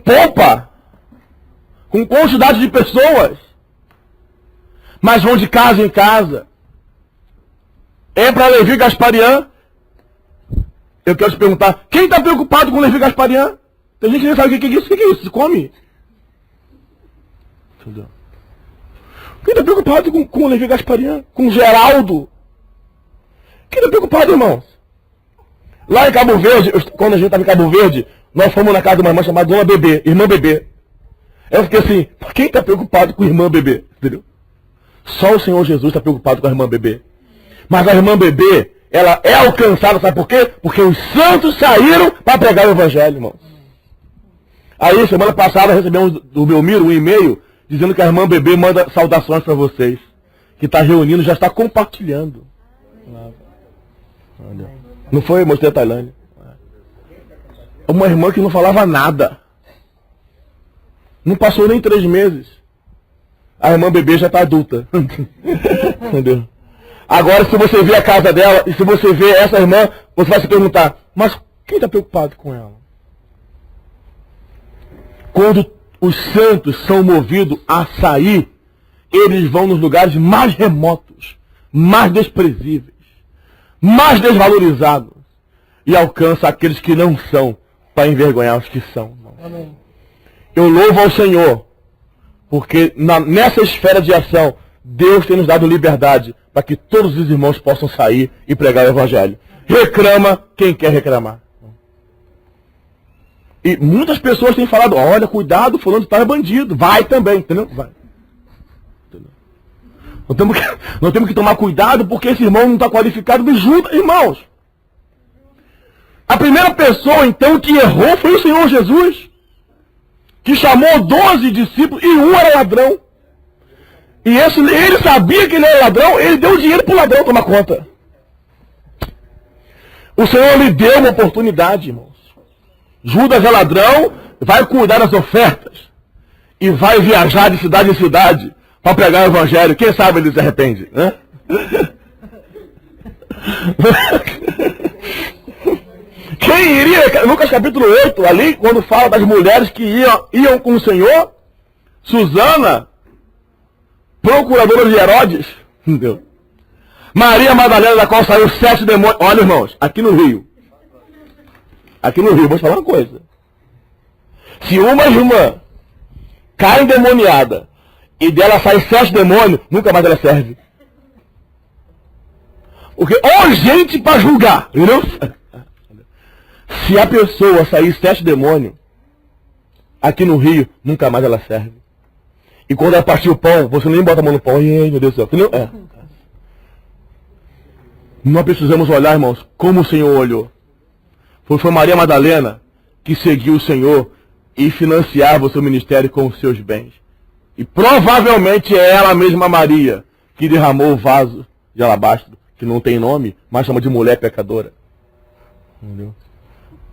pompa, com quantidade de pessoas, mas vão de casa em casa. É para Levi Gasparian. Eu quero te perguntar, quem está preocupado com Levi Gasparian? Tem gente que nem sabe o que é isso. O que é isso? Se come? Entendeu? Quem está preocupado com o Levi Gasparian? Com o Geraldo? Quem está preocupado, irmãos? Lá em Cabo Verde, quando a gente estava em Cabo Verde, nós fomos na casa de uma irmã chamada Dona Bebê, Irmã Bebê. Eu fiquei assim, quem está preocupado com a Irmã Bebê? Entendeu? Só o Senhor Jesus está preocupado com a Irmã Bebê. Mas a Irmã Bebê, ela é alcançada, sabe por quê? Porque os santos saíram para pregar o evangelho, irmãos. Aí, semana passada, recebemos do Belmiro um e-mail dizendo que a Irmã Bebê manda saudações para vocês. Que está reunindo, já está compartilhando. Olha. Não foi? Mostrei a Tailândia. Uma irmã que não falava nada. Não passou nem 3 meses. A Irmã Bebê já está adulta. Entendeu? Agora, se você vê a casa dela, e se você vê essa irmã, você vai se perguntar, mas quem está preocupado com ela? Quando os santos são movidos a sair, eles vão nos lugares mais remotos, mais desprezíveis, mais desvalorizados, e alcançam aqueles que não são, para envergonhar os que são. Amém. Eu louvo ao Senhor, porque nessa esfera de ação, Deus tem nos dado liberdade para que todos os irmãos possam sair e pregar o evangelho. Reclama quem quer reclamar. E muitas pessoas têm falado, olha, cuidado, fulano de tal é bandido. Vai também, entendeu? Vai. Entendeu? Nós temos que tomar cuidado porque esse irmão não está qualificado. Me ajuda, irmãos. A primeira pessoa, então, que errou foi o Senhor Jesus, que chamou 12 discípulos e um era ladrão. E ele sabia que ele era ladrão, ele deu dinheiro para o ladrão tomar conta. O Senhor lhe deu uma oportunidade, irmãos. Judas é ladrão, vai cuidar das ofertas. E vai viajar de cidade em cidade para pregar o evangelho. Quem sabe ele se arrepende, né? Quem iria, Lucas capítulo 8, ali, quando fala das mulheres que iam com o Senhor, Susana, procuradora de Herodes, entendeu? Maria Madalena, da qual saiu 7 demônios. Olha, irmãos, aqui no Rio, vou te falar uma coisa. Se uma irmã cai endemoniada e dela sai 7 demônios, nunca mais ela serve. Porque, gente para julgar, entendeu? Se a pessoa sair 7 demônios, aqui no Rio, nunca mais ela serve. E quando ela partir o pão, você nem bota a mão no pão. Ai, meu Deus do céu. Entendeu? Nós precisamos olhar, irmãos, como o Senhor olhou. Foi Maria Madalena que seguiu o Senhor e financiava o seu ministério com os seus bens. E provavelmente é ela mesma, Maria, que derramou o vaso de alabastro, que não tem nome, mas chama de mulher pecadora. Entendeu?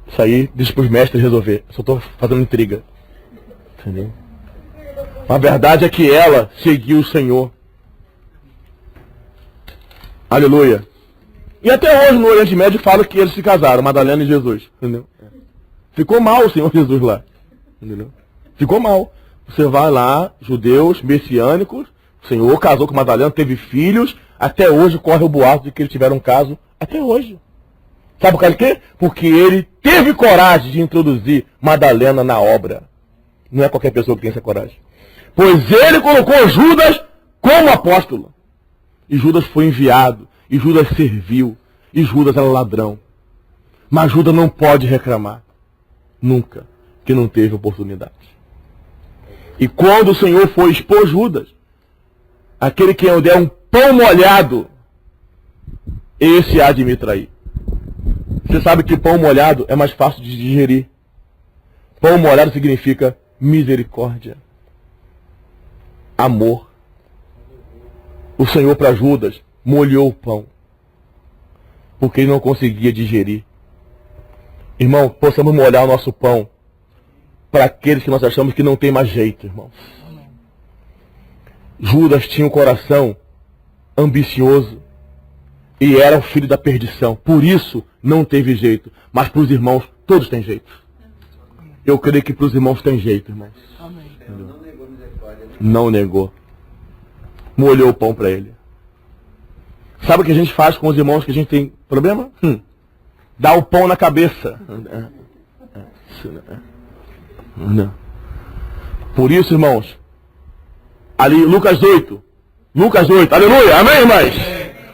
Isso aí, deixa para os mestres resolver. Só estou fazendo intriga. Entendeu? A verdade é que ela seguiu o Senhor. Aleluia. E até hoje no Oriente Médio fala que eles se casaram, Madalena e Jesus. Entendeu? Ficou mal o Senhor Jesus lá. Entendeu? Ficou mal. Você vai lá, judeus, messiânicos, o Senhor casou com Madalena, teve filhos, Até hoje corre o boato de que eles tiveram um caso, até hoje. Sabe por causa de quê? Porque ele teve coragem de introduzir Madalena na obra. Não é qualquer pessoa que tem essa coragem. Pois ele colocou Judas como apóstolo. E Judas foi enviado. E Judas serviu. E Judas era ladrão. Mas Judas não pode reclamar. Nunca. Que não teve oportunidade. E quando o Senhor foi expor Judas, aquele que eu der um pão molhado, esse há de me trair. Você sabe que pão molhado é mais fácil de digerir. Pão molhado significa misericórdia. Amor. O Senhor para Judas molhou o pão. Porque ele não conseguia digerir. Irmão, possamos molhar o nosso pão para aqueles que nós achamos que não tem mais jeito, irmão. Judas tinha um coração ambicioso e era o filho da perdição. Por isso não teve jeito. Mas para os irmãos, todos têm jeito. Eu creio que para os irmãos tem jeito, irmãos. Não negou misericórdia. Não negou. Molhou o pão para ele. Sabe o que a gente faz com os irmãos que a gente tem problema? Dá o pão na cabeça. Não. Por isso, irmãos, ali, Lucas 8, aleluia, amém, irmãs?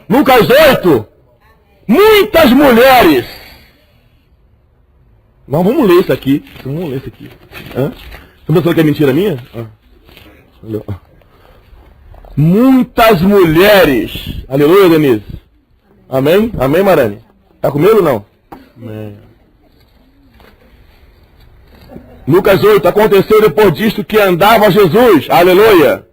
Lucas 8, muitas mulheres. Não, vamos ler isso aqui. Estão pensando que é mentira minha? Muitas mulheres. Aleluia, Denise. Amém? Amém, Marane? Está comigo ou não? Amém. Lucas 8, aconteceu depois disto que andava Jesus, aleluia,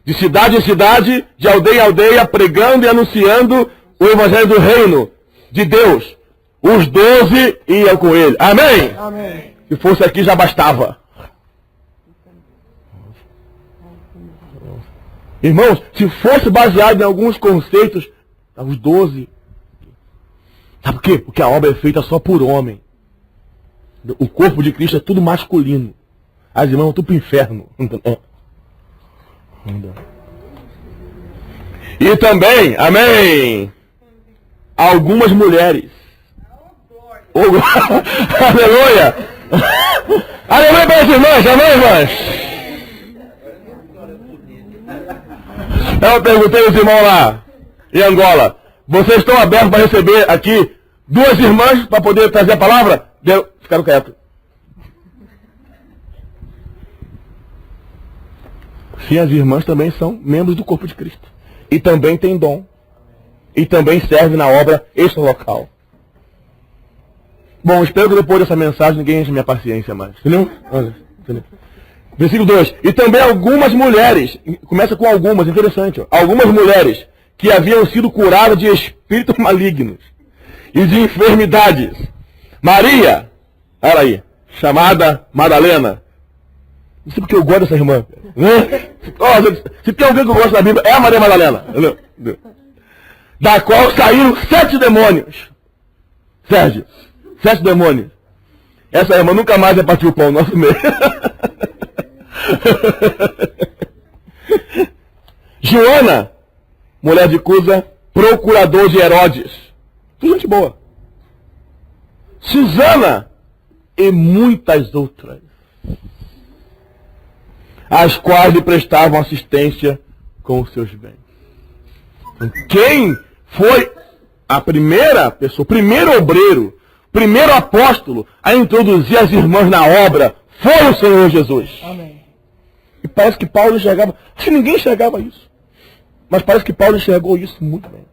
de cidade em cidade, de aldeia em aldeia, pregando e anunciando o evangelho do reino de Deus. Os 12 iam com ele. Amém? Amém. Se fosse aqui já bastava. Irmãos, se fosse baseado em alguns conceitos, os 12. Sabe por quê? Porque a obra é feita só por homem. O corpo de Cristo é tudo masculino. As irmãs vão tudo para o inferno. E também, amém, algumas mulheres. Aleluia! Aleluia para as irmãs, amém, irmãs? Eu perguntei aos irmãos lá, em Angola, vocês estão abertos para receber aqui 2 irmãs para poder trazer a palavra? Ficaram quietos. Sim, as irmãs também são membros do corpo de Cristo. E também têm dom. E também servem na obra extra-local. Bom, espero que depois dessa mensagem ninguém enche minha paciência mais. Entendeu? Olha, entendeu? Versículo 2. E também algumas mulheres, começa com algumas, interessante, ó, algumas mulheres que haviam sido curadas de espíritos malignos e de enfermidades. Maria, olha aí, chamada Madalena. Não sei porque eu gosto dessa irmã. Né? Se tem alguém que eu gosto da Bíblia, é a Maria Madalena. Da qual saíram 7 demônios. Sérgio, 7 demônios. Essa irmã nunca mais vai partir o pão nosso meio. Joana, mulher de Cusa, procurador de Herodes. Tudo gente boa. Susana e muitas outras, as quais lhe prestavam assistência com os seus bens. Quem foi a primeira pessoa, o primeiro obreiro, primeiro apóstolo a introduzir as irmãs na obra foi o Senhor Jesus. Amém. E parece que Paulo enxergava, acho que ninguém enxergava isso, mas parece que Paulo enxergou isso muito bem.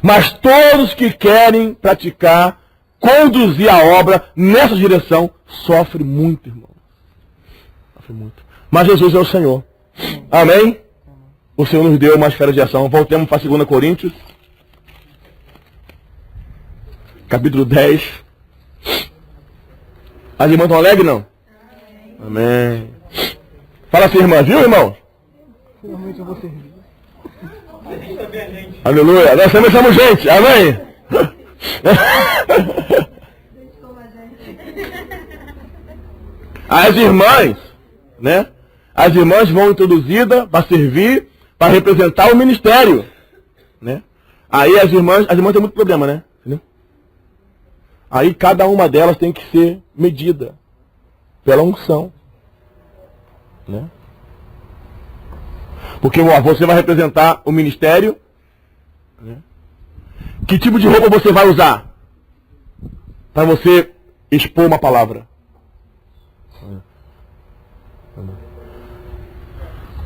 Mas todos que querem praticar, conduzir a obra nessa direção, sofrem muito, irmão. Sofrem muito. Mas Jesus é o Senhor. Amém? O Senhor nos deu uma esfera de ação. Voltemos para 2 Coríntios. Capítulo 10. As irmãs estão alegres, não? Amém. Fala assim, irmã. Viu, irmão? Finalmente eu vou servir. Aleluia. Nós também somos gente. Amém? As irmãs, né? As irmãs vão introduzidas para servir, para representar o ministério, né? Aí as irmãs têm muito problema, né? Entendeu? Aí cada uma delas tem que ser medida pela unção, né? Porque você vai representar o ministério, né? Que tipo de roupa você vai usar para você expor uma palavra?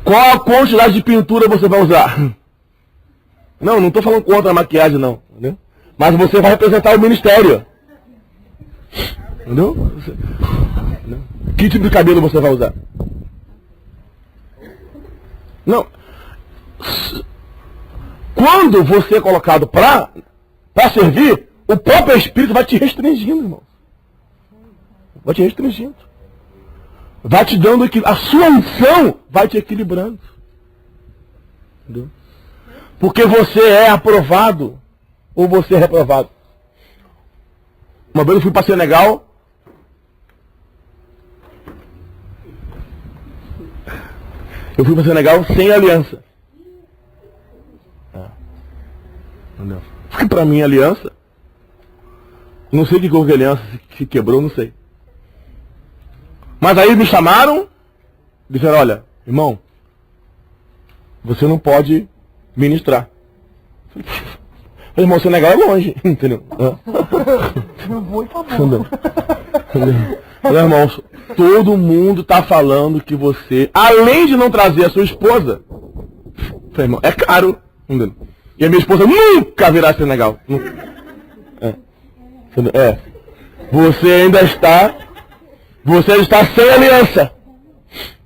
Qual a quantidade de pintura você vai usar? Não estou falando contra a maquiagem, não. Entendeu? Mas você vai representar o ministério. Entendeu? Que tipo de cabelo você vai usar? Não. Quando você é colocado para servir, o próprio Espírito vai te restringindo, irmão. Vai te restringindo. Vai te dando a sua unção vai te equilibrando. Entendeu? Porque você é aprovado ou você é reprovado. Uma vez eu fui para Senegal. Eu fui para Senegal sem aliança. Entendeu? Porque para mim aliança, não sei o que houve aliança, se quebrou, não sei. Mas aí me chamaram, disseram, olha, irmão, você não pode ministrar. Eu falei, irmão, Senegal é longe, entendeu? Não vou ir pra boa. Falei, irmãos, todo mundo está falando que você, além de não trazer a sua esposa, falei, irmão, é caro, entendeu? E a minha esposa nunca virá a Senegal. Você ainda está sem aliança.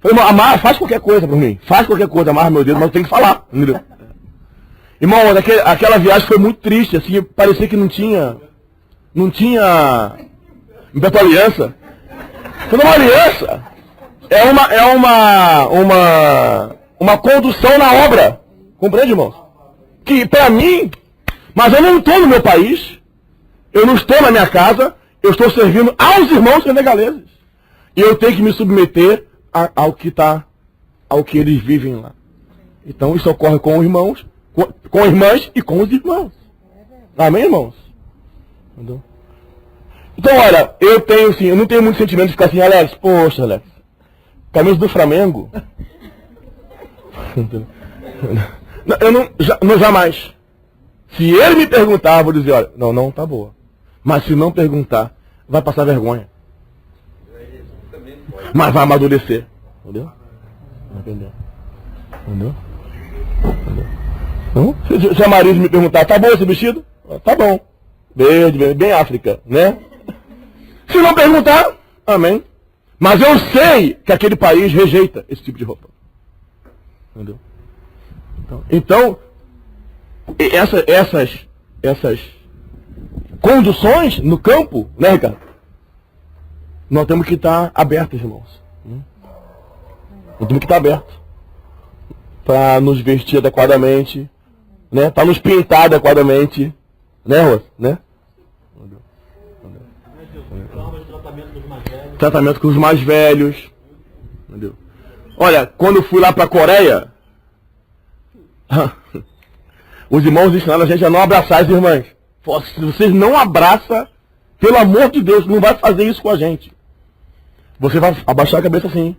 Falei, irmão, amarra, faz qualquer coisa para mim. Faz qualquer coisa, amarra meu dedo, mas eu tenho que falar. Entendeu? Irmão, aquela viagem foi muito triste, assim, parecia que não tinha aliança. Quando uma aliança é uma condução na obra. Compreende, irmãos? Que para mim, mas eu não estou no meu país, eu não estou na minha casa, eu estou servindo aos irmãos senegaleses. E eu tenho que me submeter ao que eles vivem lá. Então isso ocorre com irmãos, com irmãs e com os irmãos. Amém, irmãos? Entendeu? Então, olha, eu não tenho muito sentimento de ficar assim, Alex, poxa, Alex, camisa do Flamengo. Eu jamais. Se ele me perguntar, eu vou dizer, olha, não tá boa. Mas se não perguntar, vai passar vergonha. Mas vai amadurecer. Entendeu? Entendeu? Então, se a marido me perguntar, tá bom esse vestido? Tá bom. Verde, bem África, né? Se não perguntar, amém. Mas eu sei que aquele país rejeita esse tipo de roupa. Entendeu? Então essas conduções no campo, né, Ricardo? Nós temos que estar abertos, irmãos. Nós temos que estar abertos para nos vestir adequadamente, né? Para nos pintar adequadamente, né, Rosa? Né? Tratamento com os mais velhos. Entendeu? Olha, quando eu fui lá para a Coreia, os irmãos ensinaram a gente a não abraçar as irmãs. Se vocês não abraçam, pelo amor de Deus, não vai fazer isso com a gente. Você vai abaixar a cabeça assim.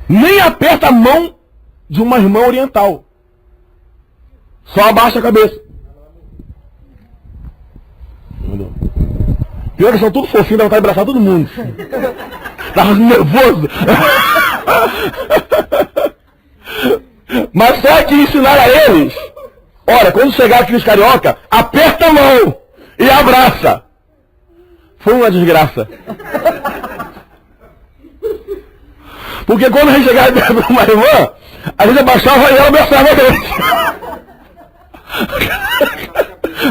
Nem aperta a mão de uma irmã oriental. Só abaixa a cabeça. Pior que são tudo fofinhos, dá vontade de abraçar todo mundo. Tava nervoso. Mas só que ensinaram a eles, olha, quando chegar aqueles carioca, aperta a mão e abraça. Foi uma desgraça. Porque quando a gente chegava perto de uma irmã, a gente abaixava e ela abraçava a gente.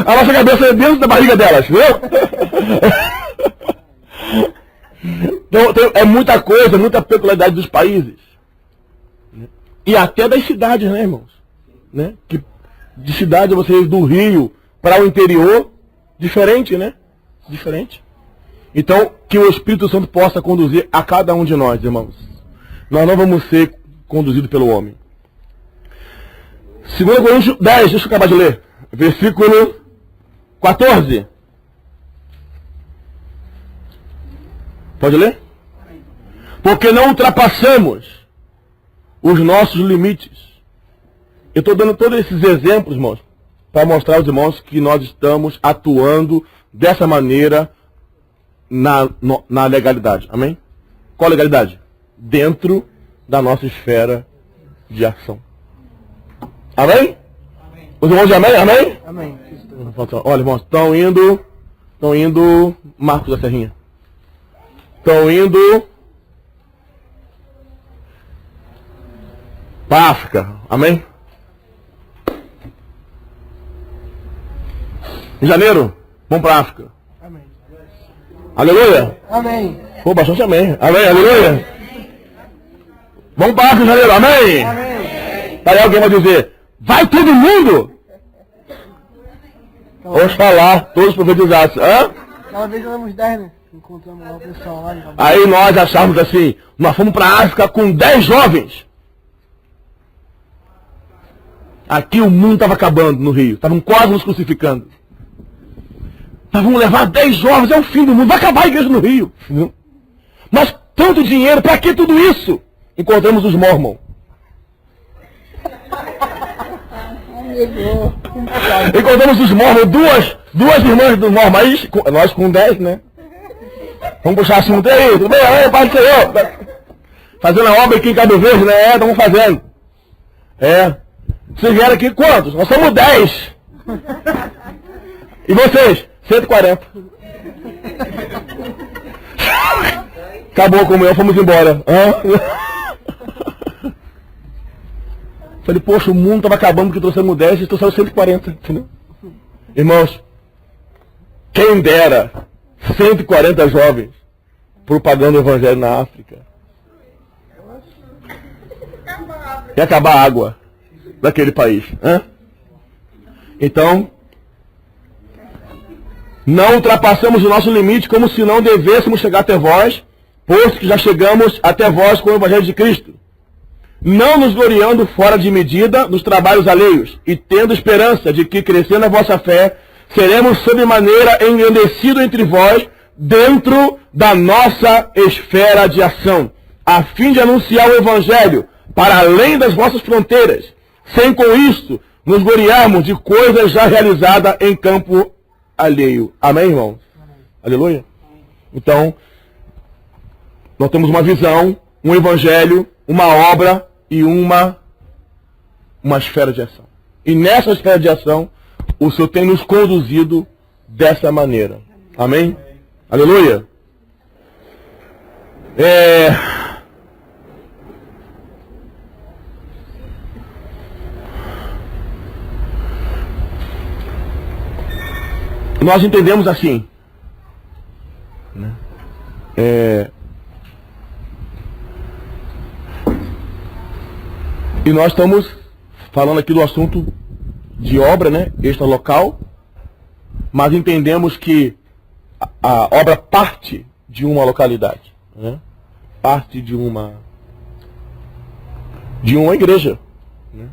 A nossa cabeça é dentro da barriga delas, viu? Então, é muita coisa, muita peculiaridade dos países. E até das cidades, né, irmãos? Né? Que de cidade, vocês do Rio para o interior, diferente, né? Diferente. Então, que o Espírito Santo possa conduzir a cada um de nós, irmãos. Nós não vamos ser conduzido pelo homem. 2 Coríntios 10, deixa eu acabar de ler. Versículo 14. Pode ler? Porque não ultrapassamos os nossos limites. Eu estou dando todos esses exemplos, irmãos, para mostrar aos irmãos que nós estamos atuando dessa maneira na legalidade. Amém? Qual legalidade? Dentro da nossa esfera de ação. Amém? Os irmãos de amém? Amém? Amém. Olha, irmãos, estão indo, Marcos da Serrinha. Estão indo para a África. Amém? Em janeiro, vamos para a África. Amém. Aleluia? Amém. Pô, bastante amém. Amém, aleluia? Vamos para a África em janeiro, amém? Amém. Aí alguém vai dizer, vai todo mundo? Oxalá, todos profetizados. Hã? Aquela vez nós éramos 10, né? Encontramos lá o pessoal lá. Aí nós achávamos assim, nós fomos para a África com 10 jovens. Aqui o mundo estava acabando no Rio, estavam quase nos crucificando. Nós vamos levar 10 jovens, é o fim do mundo, vai acabar a igreja no Rio. Mas tanto dinheiro, para que tudo isso? Encontramos os Mormons. Encontramos os Mormons, duas irmãs dos Mormons, aí, nós com 10, né? Vamos puxar assunto aí, tudo bem? Aí, Pai do Senhor. Fazendo a obra aqui em Cabo Verde, né? Estamos fazendo. Vocês vieram aqui quantos? Nós somos 10. E vocês? 140. Acabou a comunhão, fomos embora. Falei, poxa, o mundo estava acabando porque trouxemos 10 e trouxeram 140. Entendeu? Irmãos, quem dera 140 jovens propagando o evangelho na África. E acabar a água daquele país. Então, não ultrapassamos o nosso limite como se não devêssemos chegar até vós, posto que já chegamos até vós com o evangelho de Cristo. Não nos gloriando fora de medida nos trabalhos alheios, e tendo esperança de que, crescendo a vossa fé, seremos sobremaneira engrandecidos entre vós, dentro da nossa esfera de ação, a fim de anunciar o evangelho para além das vossas fronteiras, sem com isso nos gloriarmos de coisas já realizadas em campo alheio. Amém, irmãos? Amém. Aleluia? Então, nós temos uma visão, um evangelho, uma obra e uma esfera de ação. E nessa esfera de ação, o Senhor tem nos conduzido dessa maneira. Amém? Aleluia? Nós entendemos assim, né? E nós estamos falando aqui do assunto de obra, né? Extralocal, mas entendemos que a obra parte de uma localidade, né? Parte de uma igreja, né?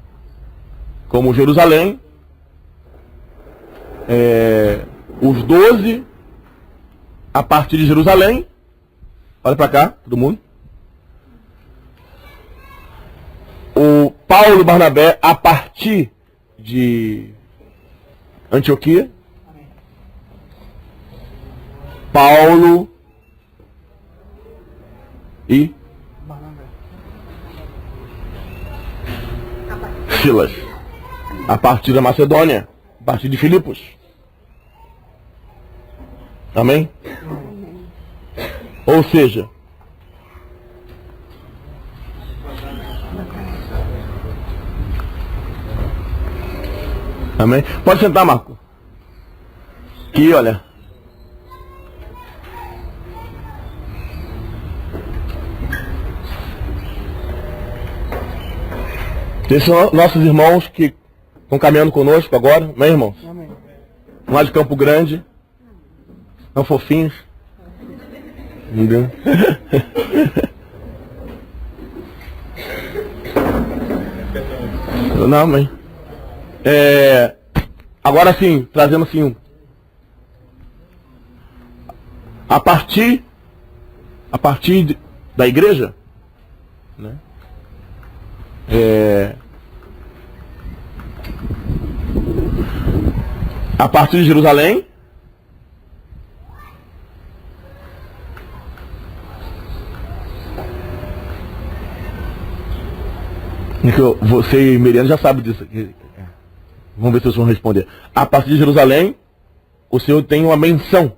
Como Jerusalém, os 12 a partir de Jerusalém. Olha para cá, todo mundo. O Paulo e Barnabé a partir de Antioquia. Paulo e Silas a partir da Macedônia, a partir de Filipos. Amém? Ou seja, amém? Pode sentar, Marco. Aqui, olha. Esses são nossos irmãos que estão caminhando conosco agora, amém, irmãos? Amém. Lá de Campo Grande. São fofinhos. Entendeu? Não, mãe. Agora sim, trazendo assim, a partir da igreja, né? A partir de Jerusalém, você e Miriam já sabem disso aqui. Vamos ver se vocês vão responder. A partir de Jerusalém, o Senhor tem uma menção.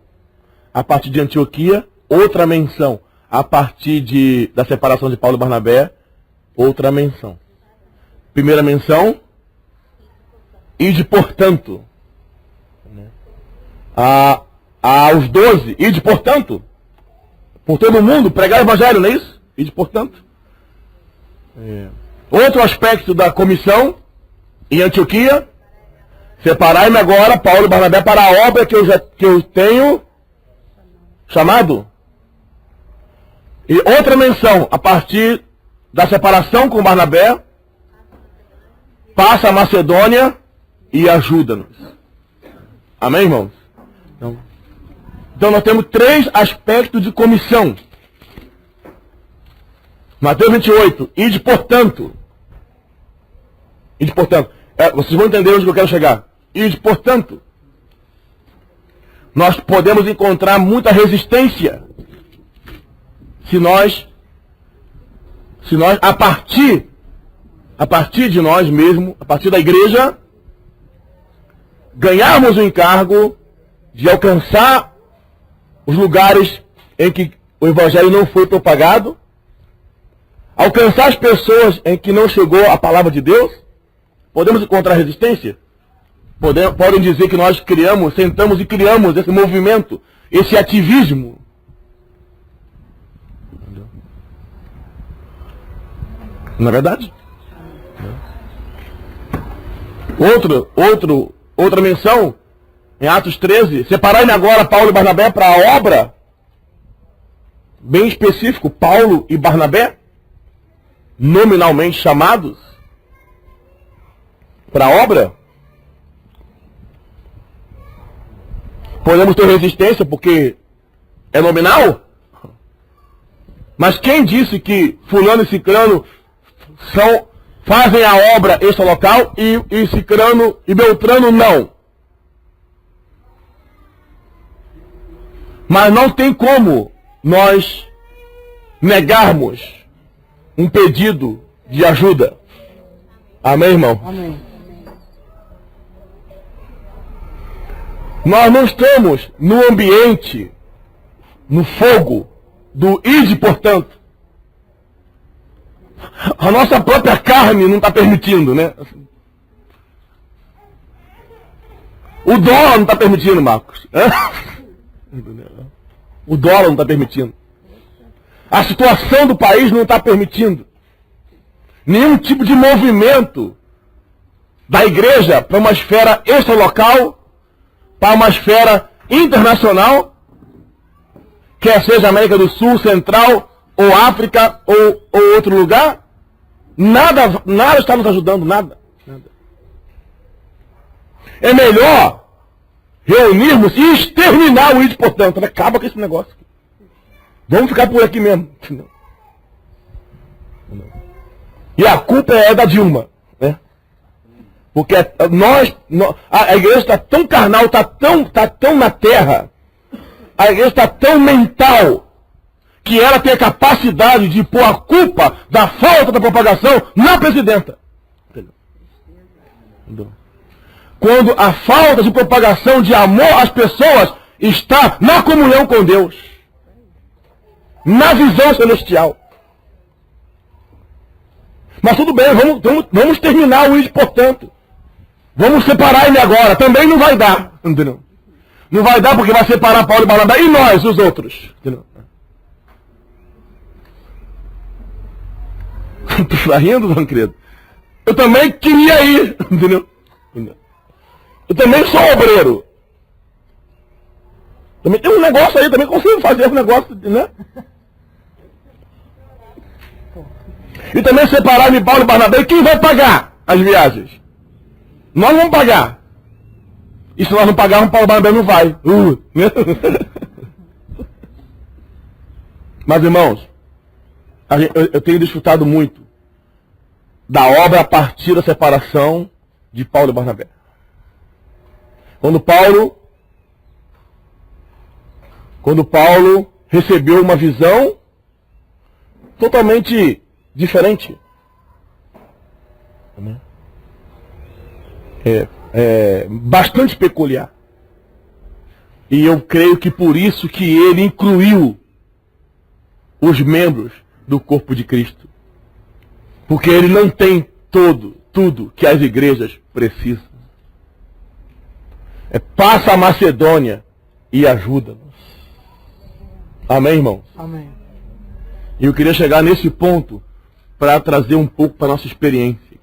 A partir de Antioquia, outra menção. A partir da separação de Paulo e Barnabé, outra menção. Primeira menção, ide portanto. Aos 12, ide portanto. Por todo mundo, pregar o evangelho, não é isso? Ide portanto. Outro aspecto da comissão, em Antioquia, separai-me agora, Paulo e Barnabé, para a obra que eu tenho chamado. E outra menção, a partir da separação com Barnabé, passa a Macedônia e ajuda-nos. Amém, irmãos? Então nós temos 3 aspectos de comissão. Mateus 28, ide portanto. Ide portanto. Vocês vão entender onde eu quero chegar. Ide portanto. Nós podemos encontrar muita resistência se nós a partir de nós mesmos, a partir da igreja, ganharmos o encargo de alcançar os lugares em que o evangelho não foi propagado, alcançar as pessoas em que não chegou a palavra de Deus. Podemos encontrar resistência? Podem dizer que nós sentamos e criamos esse movimento, esse ativismo. Não é verdade? Outra menção, em Atos 13, separai-me agora Paulo e Barnabé para a obra, bem específico, Paulo e Barnabé, nominalmente chamados para a obra. Podemos ter resistência porque é nominal, mas quem disse que fulano e ciclano fazem a obra extralocal e ciclano e beltrano não? Mas não tem como nós negarmos um pedido de ajuda. Amém, irmão? Amém. Nós não estamos no ambiente, no fogo do ide, portanto. A nossa própria carne não está permitindo, né? O dólar não está permitindo, Marcos. O dólar não está permitindo. A situação do país não está permitindo. Nenhum tipo de movimento da igreja para uma esfera extralocal, para uma esfera internacional, quer seja América do Sul, Central, ou África, ou outro lugar, nada está nos ajudando, nada. É melhor reunirmos e exterminar o ide, portanto. Acaba com esse negócio. Vamos ficar por aqui mesmo. E a culpa é da Dilma, né? Porque a igreja está tão carnal, está tão na terra, a igreja está tão mental, que ela tem a capacidade de pôr a culpa da falta da propagação na presidenta. Entendeu? Quando a falta de propagação de amor às pessoas está na comunhão com Deus, na visão celestial. Mas tudo bem, vamos terminar o ide, portanto. Vamos separar ele agora. Também não vai dar. Entendeu? Não vai dar porque vai separar Paulo e Barnabé e nós, os outros. Entendeu? Tu está rindo, João querido? Eu também queria ir. Entendeu? Eu também sou obreiro. Também tem um negócio aí, também consigo fazer um negócio, né? E também separar de Paulo e Barnabé, quem vai pagar? as viagens. Nós vamos pagar. E se nós não pagarmos, Paulo Barnabé não vai. Mas, irmãos, eu tenho desfrutado muito da obra a partir da separação de Paulo e Barnabé. Quando Paulo recebeu uma visão totalmente diferente. Bastante peculiar. E eu creio que por isso que ele incluiu os membros do corpo de Cristo. Porque ele não tem tudo que as igrejas precisam. Passa a Macedônia e ajuda-nos. Amém, irmãos? Amém. E eu queria chegar nesse ponto para trazer um pouco para a nossa experiência.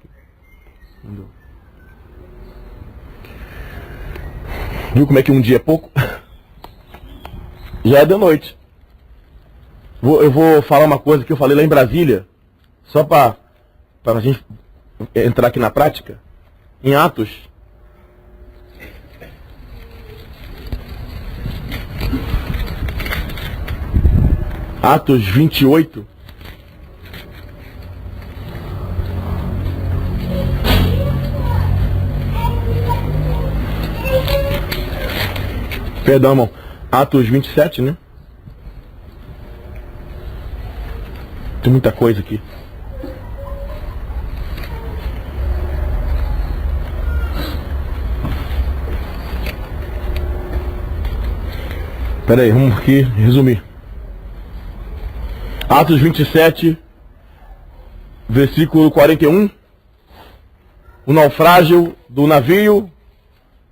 Entendeu? Viu como é que um dia é pouco? Já é de noite. Eu vou falar uma coisa que eu falei lá em Brasília, só para a gente entrar aqui na prática. Em Atos. Atos 28. Perdão, irmão. Atos 27, né? Tem muita coisa aqui. Espera aí, vamos aqui resumir. Atos 27, versículo 41. O naufrágio do navio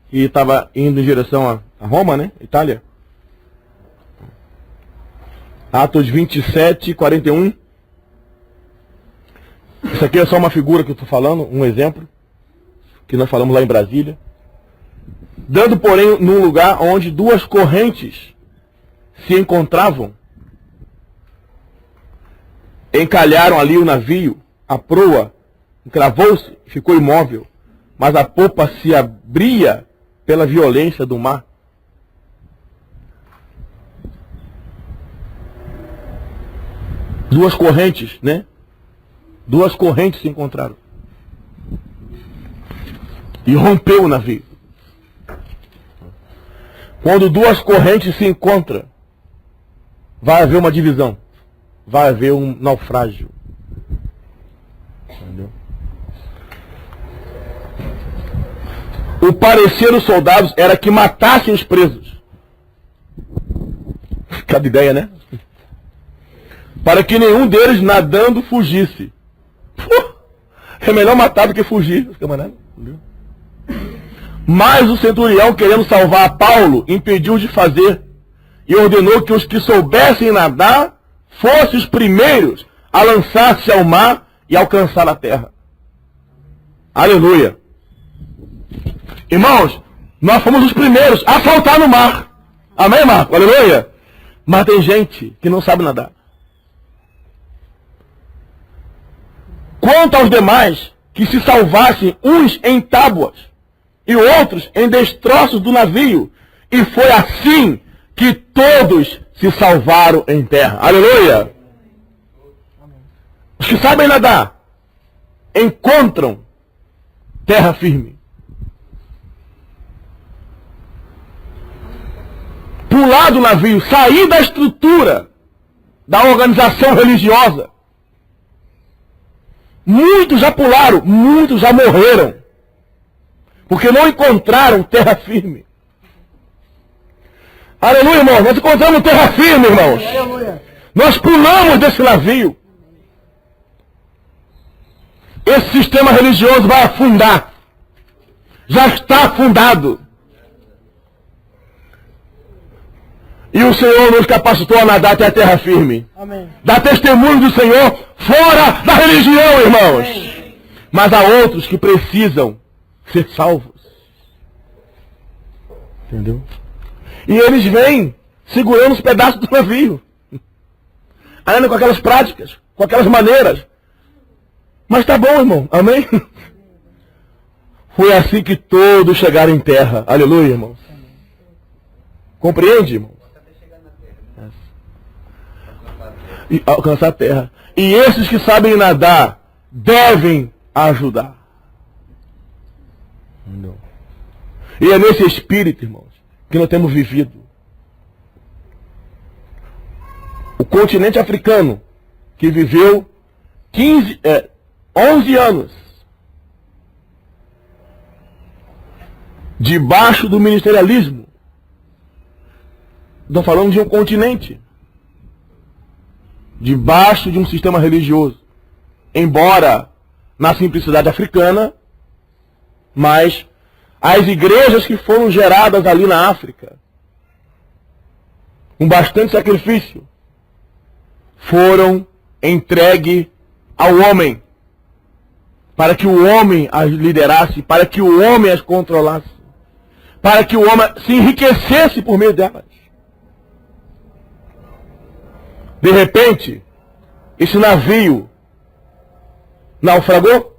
que estava indo em direção a Roma, né? Itália. Atos 27, 41. Isso aqui é só uma figura que eu estou falando, um exemplo, que nós falamos lá em Brasília. Dando, porém, num lugar onde duas correntes se encontravam, encalharam ali o navio, a proa encravou-se e ficou imóvel, mas a popa se abria pela violência do mar. Duas correntes, né? Duas correntes se encontraram. E rompeu o navio. Quando duas correntes se encontram, vai haver uma divisão. Vai haver um naufrágio. Entendeu? O parecer dos soldados era que matassem os presos. Cada ideia, né? Para que nenhum deles nadando fugisse. É melhor matar do que fugir, camarada. Entendeu? Mas o centurião, querendo salvar Paulo, impediu de fazer e ordenou que os que soubessem nadar fossem os primeiros a lançar-se ao mar e alcançar a terra. Aleluia. Irmãos, nós fomos os primeiros a saltar no mar. Amém, Marco? Aleluia. Mas tem gente que não sabe nadar. Quanto aos demais, que se salvassem uns em tábuas e outros em destroços do navio, e foi assim que todos se salvaram em terra. Aleluia! Os que sabem nadar encontram terra firme. Pular do navio, sair da estrutura da organização religiosa. Muitos já pularam, muitos já morreram, porque não encontraram terra firme. Aleluia, irmãos. Nós encontramos terra firme, irmãos. Aleluia. Nós pulamos desse navio. Esse sistema religioso vai afundar. Já está afundado. E o Senhor nos capacitou a nadar até a terra firme. Amém. Dá testemunho do Senhor fora da religião, irmãos. Amém. Mas há outros que precisam ser salvos. Entendeu? E eles vêm segurando os pedaços do navio. Ainda com aquelas práticas, com aquelas maneiras. Mas tá bom, irmão. Amém? Foi assim que todos chegaram em terra. Aleluia, irmãos. Compreende, irmãos? E alcançar a terra. E esses que sabem nadar devem ajudar. Não. E é nesse espírito, irmãos, que nós temos vivido. O continente africano, que viveu 11 anos debaixo do ministerialismo. Estou falando de um continente debaixo de um sistema religioso. Embora na simplicidade africana, mas as igrejas que foram geradas ali na África, com bastante sacrifício, foram entregues ao homem, para que o homem as liderasse, para que o homem as controlasse, para que o homem se enriquecesse por meio delas. De repente, esse navio naufragou,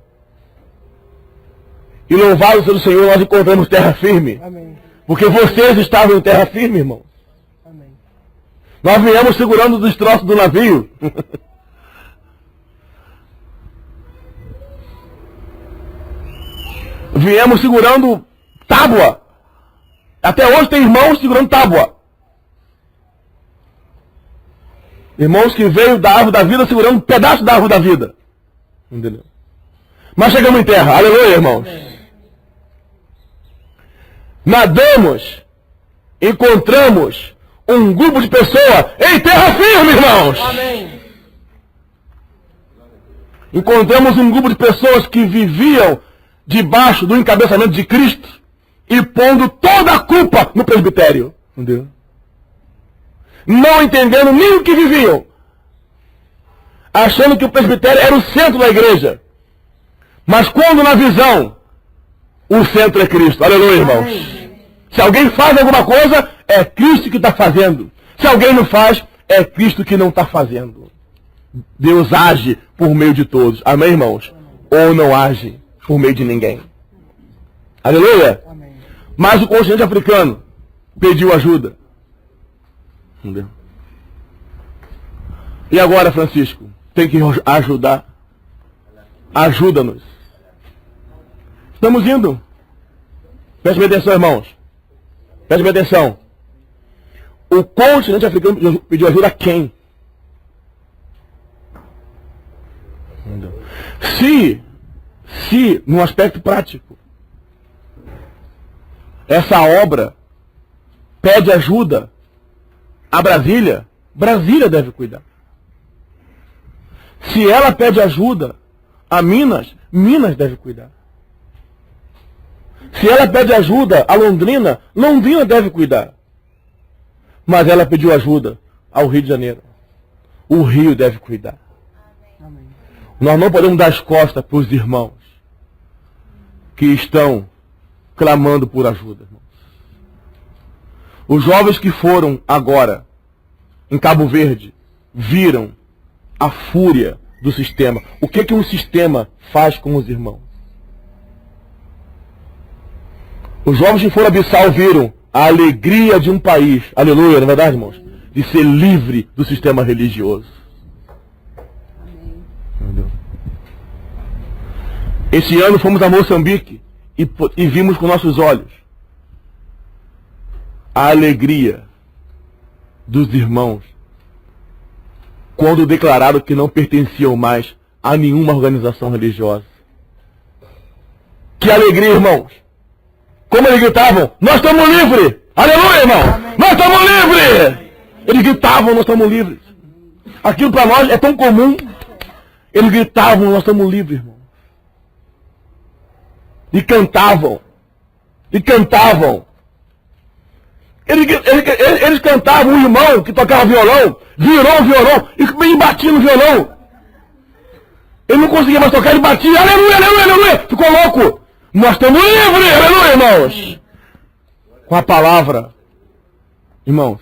e louvado seja o Senhor, nós encontramos terra firme. Amém. Porque vocês estavam em terra firme, irmãos. Amém. Nós viemos segurando os destroços do navio. Viemos segurando tábua. Até hoje tem irmãos segurando tábua. Irmãos que veio da árvore da vida segurando um pedaço da árvore da vida. Entendeu? Mas chegamos em terra. Aleluia, irmãos. Nadamos, encontramos um grupo de pessoas em terra firme, irmãos. Amém. Encontramos um grupo de pessoas que viviam debaixo do encabeçamento de Cristo e pondo toda a culpa no presbitério. Entendeu? Não entendendo nem o que viviam. Achando que o presbitério era o centro da igreja. Mas quando na visão, o centro é Cristo. Aleluia, irmãos. Amém. Se alguém faz alguma coisa, é Cristo que está fazendo. Se alguém não faz, é Cristo que não está fazendo. Deus age por meio de todos. Amém, irmãos? Ou não age por meio de ninguém. Aleluia. Amém. Mas o continente africano pediu ajuda. Entendeu? E agora, Francisco? Tem que ajudar. Ajuda-nos. Estamos indo. Preste atenção, irmãos. Preste atenção. O continente africano pediu ajuda a quem? Se, no aspecto prático, essa obra pede ajuda a Brasília, Brasília deve cuidar. Se ela pede ajuda a Minas, Minas deve cuidar. Se ela pede ajuda a Londrina, Londrina deve cuidar. Mas ela pediu ajuda ao Rio de Janeiro. O Rio deve cuidar. Amém. Nós não podemos dar as costas para os irmãos que estão clamando por ajuda. Irmãos. Os jovens que foram agora em Cabo Verde viram a fúria do sistema. O que um sistema faz com os irmãos? Os jovens que foram a Bissau viram a alegria de um país, aleluia, não é verdade, irmãos? De ser livre do sistema religioso. Amém. Esse ano fomos a Moçambique e vimos com nossos olhos a alegria dos irmãos quando declararam que não pertenciam mais a nenhuma organização religiosa. Que alegria, irmãos! Como eles gritavam, nós estamos livres! Aleluia, irmão! Amém. Nós estamos livres! Eles gritavam, nós estamos livres. Aquilo para nós é tão comum. Eles gritavam, nós estamos livres, irmão. E cantavam. E cantavam. Eles cantavam, um irmão que tocava violão, virou o violão e batia no violão. Ele não conseguia mais tocar, ele batia, aleluia, aleluia, aleluia. Ficou louco. Nós estamos livres, aleluia, irmãos. Com a palavra. Irmãos,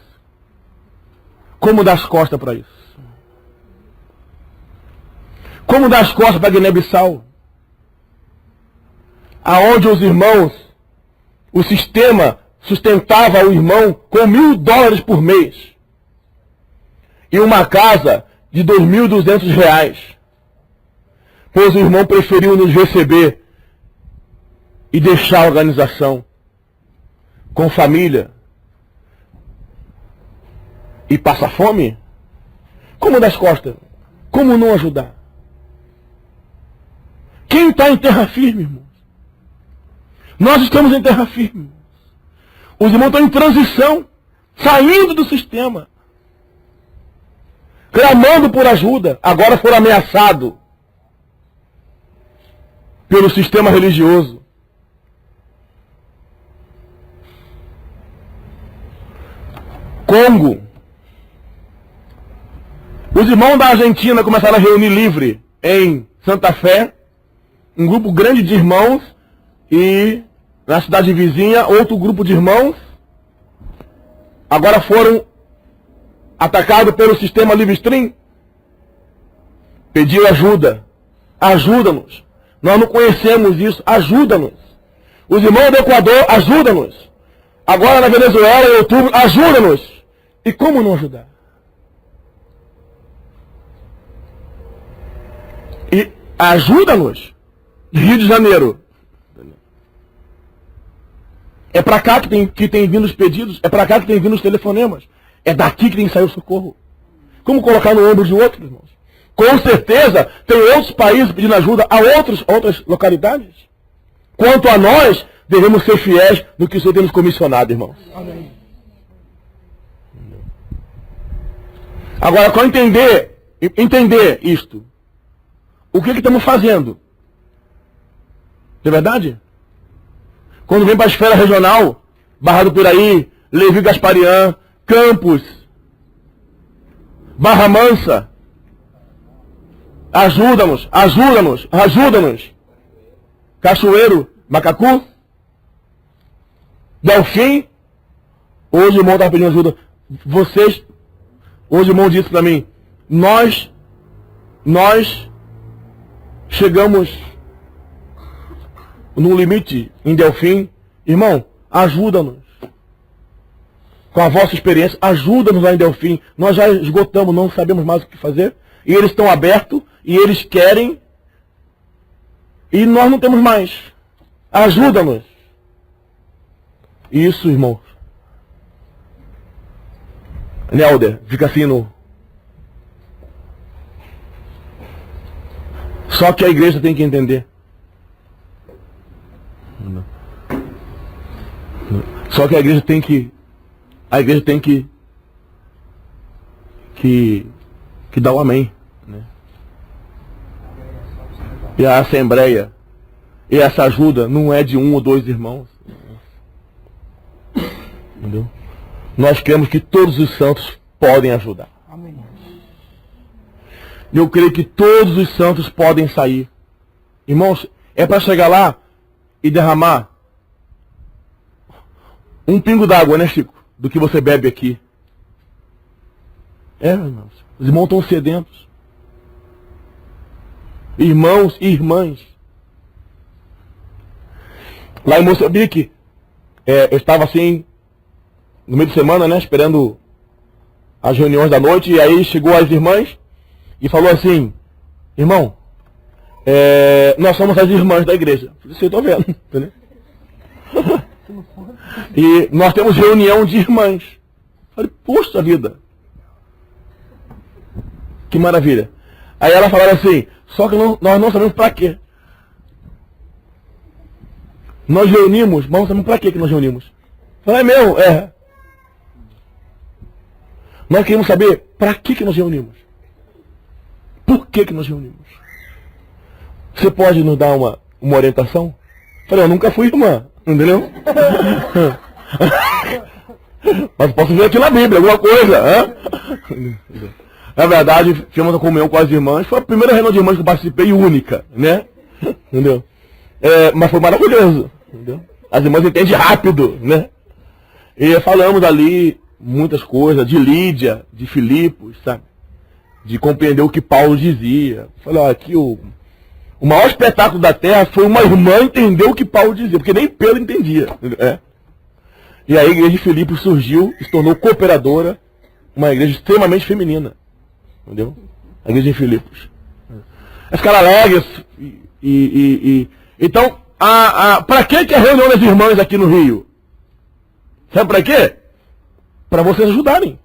como dar as costas para isso? Como dar as costas para Guiné-Bissau? aonde os irmãos, o sistema sustentava o irmão com $1.000 por mês. E uma casa de R$2.200. Pois o irmão preferiu nos receber e deixar a organização com família e passar fome? Como das costas? Como não ajudar? Quem está em terra firme, irmãos? Nós estamos em terra firme. Os irmãos estão em transição, saindo do sistema, clamando por ajuda. Agora foram ameaçados pelo sistema religioso. Congo. Os irmãos da Argentina começaram a reunir livre em Santa Fé, um grupo grande de irmãos, e na cidade vizinha, outro grupo de irmãos, agora foram atacados pelo sistema Livestream. Pediu ajuda. Ajuda-nos. Nós não conhecemos isso. Ajuda-nos. Os irmãos do Equador, ajuda-nos. Agora na Venezuela, em outubro, ajuda-nos. E como não ajudar? E ajuda-nos. Rio de Janeiro. É para cá que tem vindo os pedidos. É para cá que tem vindo os telefonemas. É daqui que tem que sair o socorro. Como colocar no ombro de outros, irmãos? Com certeza tem outros países pedindo ajuda a outras localidades. Quanto a nós, devemos ser fiéis no que o Senhor tem nos comissionado, irmãos. Amém. Agora, com entender isto, o que estamos fazendo? Não é verdade? Quando vem para a esfera regional, Barra do Piraí, Levi Gasparian, Campos, Barra Mansa, ajuda-nos. Cachoeiro, Macacu, Delfim. Hoje o irmão estava pedindo ajuda. Hoje o irmão disse para mim, nós chegamos no limite em Delfim. Irmão, ajuda-nos. Com a vossa experiência, ajuda-nos lá em Delfim. Nós já esgotamos, não sabemos mais o que fazer. E eles estão abertos, e eles querem, e nós não temos mais. Ajuda-nos. Isso, irmão. Nelder, fica assim no... Só que a igreja tem que entender. Só que a igreja tem que... que dar o amém. Né? E a assembleia, e essa ajuda não é de um ou dois irmãos. Entendeu? Nós cremos que todos os santos podem ajudar. Amém. Eu creio que todos os santos podem sair. Irmãos, é para chegar lá e derramar um pingo d'água, né, Chico? Do que você bebe aqui. Irmãos. Os irmãos estão sedentos. Irmãos e irmãs. Lá em Moçambique, eu estava assim, no meio de semana, né, esperando as reuniões da noite, e aí chegou as irmãs e falou assim, irmão, nós somos as irmãs da igreja. Eu falei, eu estou vendo, entendeu? E nós temos reunião de irmãs. Eu falei, poxa vida, que maravilha. Aí ela falaram assim, só que nós não sabemos para quê. Nós reunimos, mas não sabemos para que nós reunimos. Eu falei, é mesmo? Nós queremos saber para que nós reunimos. Por que nós reunimos? Você pode nos dar uma orientação? Eu falei, eu nunca fui irmã, entendeu? Mas posso ver aqui na Bíblia, alguma coisa. Na verdade, fizemos a comunhão com as irmãs. Foi a primeira reunião de irmãs que eu participei, única, né? Entendeu? Mas foi maravilhoso, entendeu? As irmãs entendem rápido, né? E falamos ali muitas coisas, de Lídia, de Filipos, sabe? De compreender o que Paulo dizia. Falei, ó, aqui o O maior espetáculo da Terra foi uma irmã entender o que Paulo dizia, porque nem Pedro entendia. E aí a igreja de Filipos surgiu e se tornou cooperadora, uma igreja extremamente feminina. Entendeu? A igreja de Filipos. As caras alegres. Então, para que é a reunião das irmãs aqui no Rio? Sabe para quê? Para vocês ajudarem.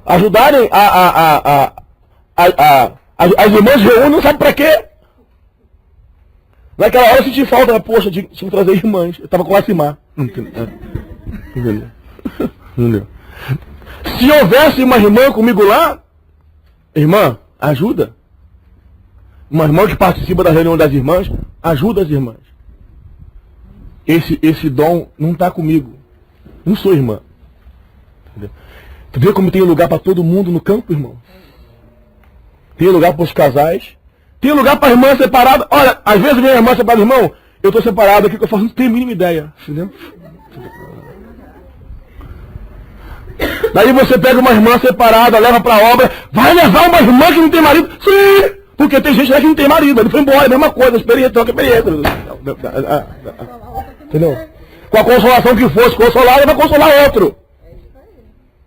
Ajudarem as irmãs reúnem, não sabe para quê? Naquela hora eu senti falta, poxa, tinha que trazer irmãs. Eu estava com a Simar. Entendeu? Se houvesse uma irmã comigo lá, irmã, ajuda. Uma irmã que participa da reunião das irmãs, ajuda as irmãs. Esse dom não está comigo. Não sou irmã. Entendeu? Tu vê como tem lugar para todo mundo no campo, irmão? Tem lugar para os casais. Tem lugar para a irmã separada. Olha, às vezes minha irmã separada, irmão, eu estou separado aqui, que eu faço, não tenho a mínima ideia. Entendeu? Daí você pega uma irmã separada, leva para a obra, vai levar uma irmã que não tem marido? Sim! Porque tem gente que não tem marido, ele foi embora, a mesma coisa, experiência, troca experiência. Entendeu? Com a consolação que fosse consolar, ele vai consolar outro.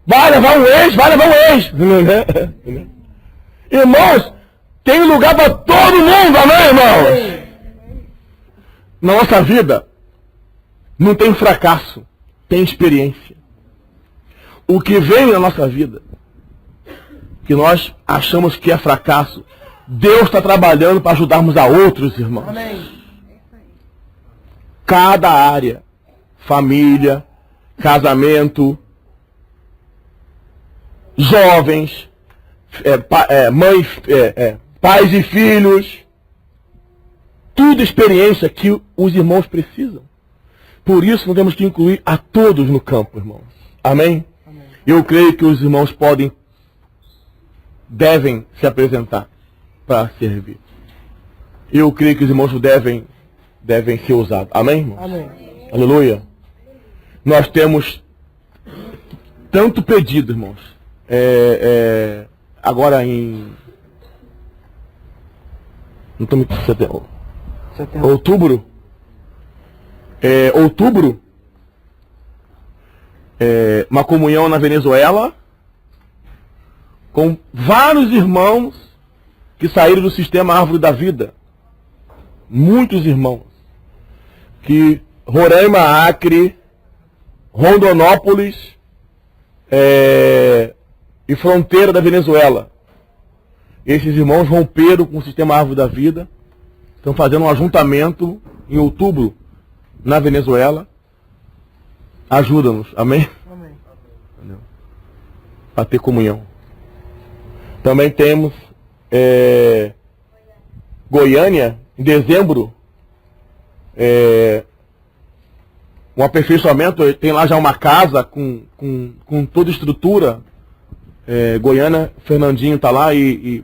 Vai levar um ex, vai levar um ex. Irmãos, tem lugar para todo mundo, amém, irmãos? Na nossa vida, não tem fracasso, tem experiência. O que vem na nossa vida, que nós achamos que é fracasso, Deus está trabalhando para ajudarmos a outros, irmãos. Amém. Cada área, família, casamento, jovens, mães, pais e filhos, tudo experiência que os irmãos precisam. Por isso nós temos que incluir a todos no campo, irmãos. Amém? Amém. Eu creio que os irmãos devem se apresentar para servir. Eu creio que os irmãos devem ser usados. Amém, irmãos? Amém. Aleluia. Nós temos tanto pedido, irmãos. Agora em... Não estou muito... Setembro. Outubro. Uma comunhão na Venezuela com vários irmãos que saíram do sistema Árvore da Vida. Muitos irmãos. Que Roraima, Acre, Rondonópolis e fronteira da Venezuela. Esses irmãos romperam com o sistema Árvore da Vida. Estão fazendo um ajuntamento em outubro na Venezuela. Ajuda-nos, amém? Amém. Para ter comunhão. Também temos Goiânia, em dezembro, um aperfeiçoamento, tem lá já uma casa com toda estrutura. Goiânia, Fernandinho está lá e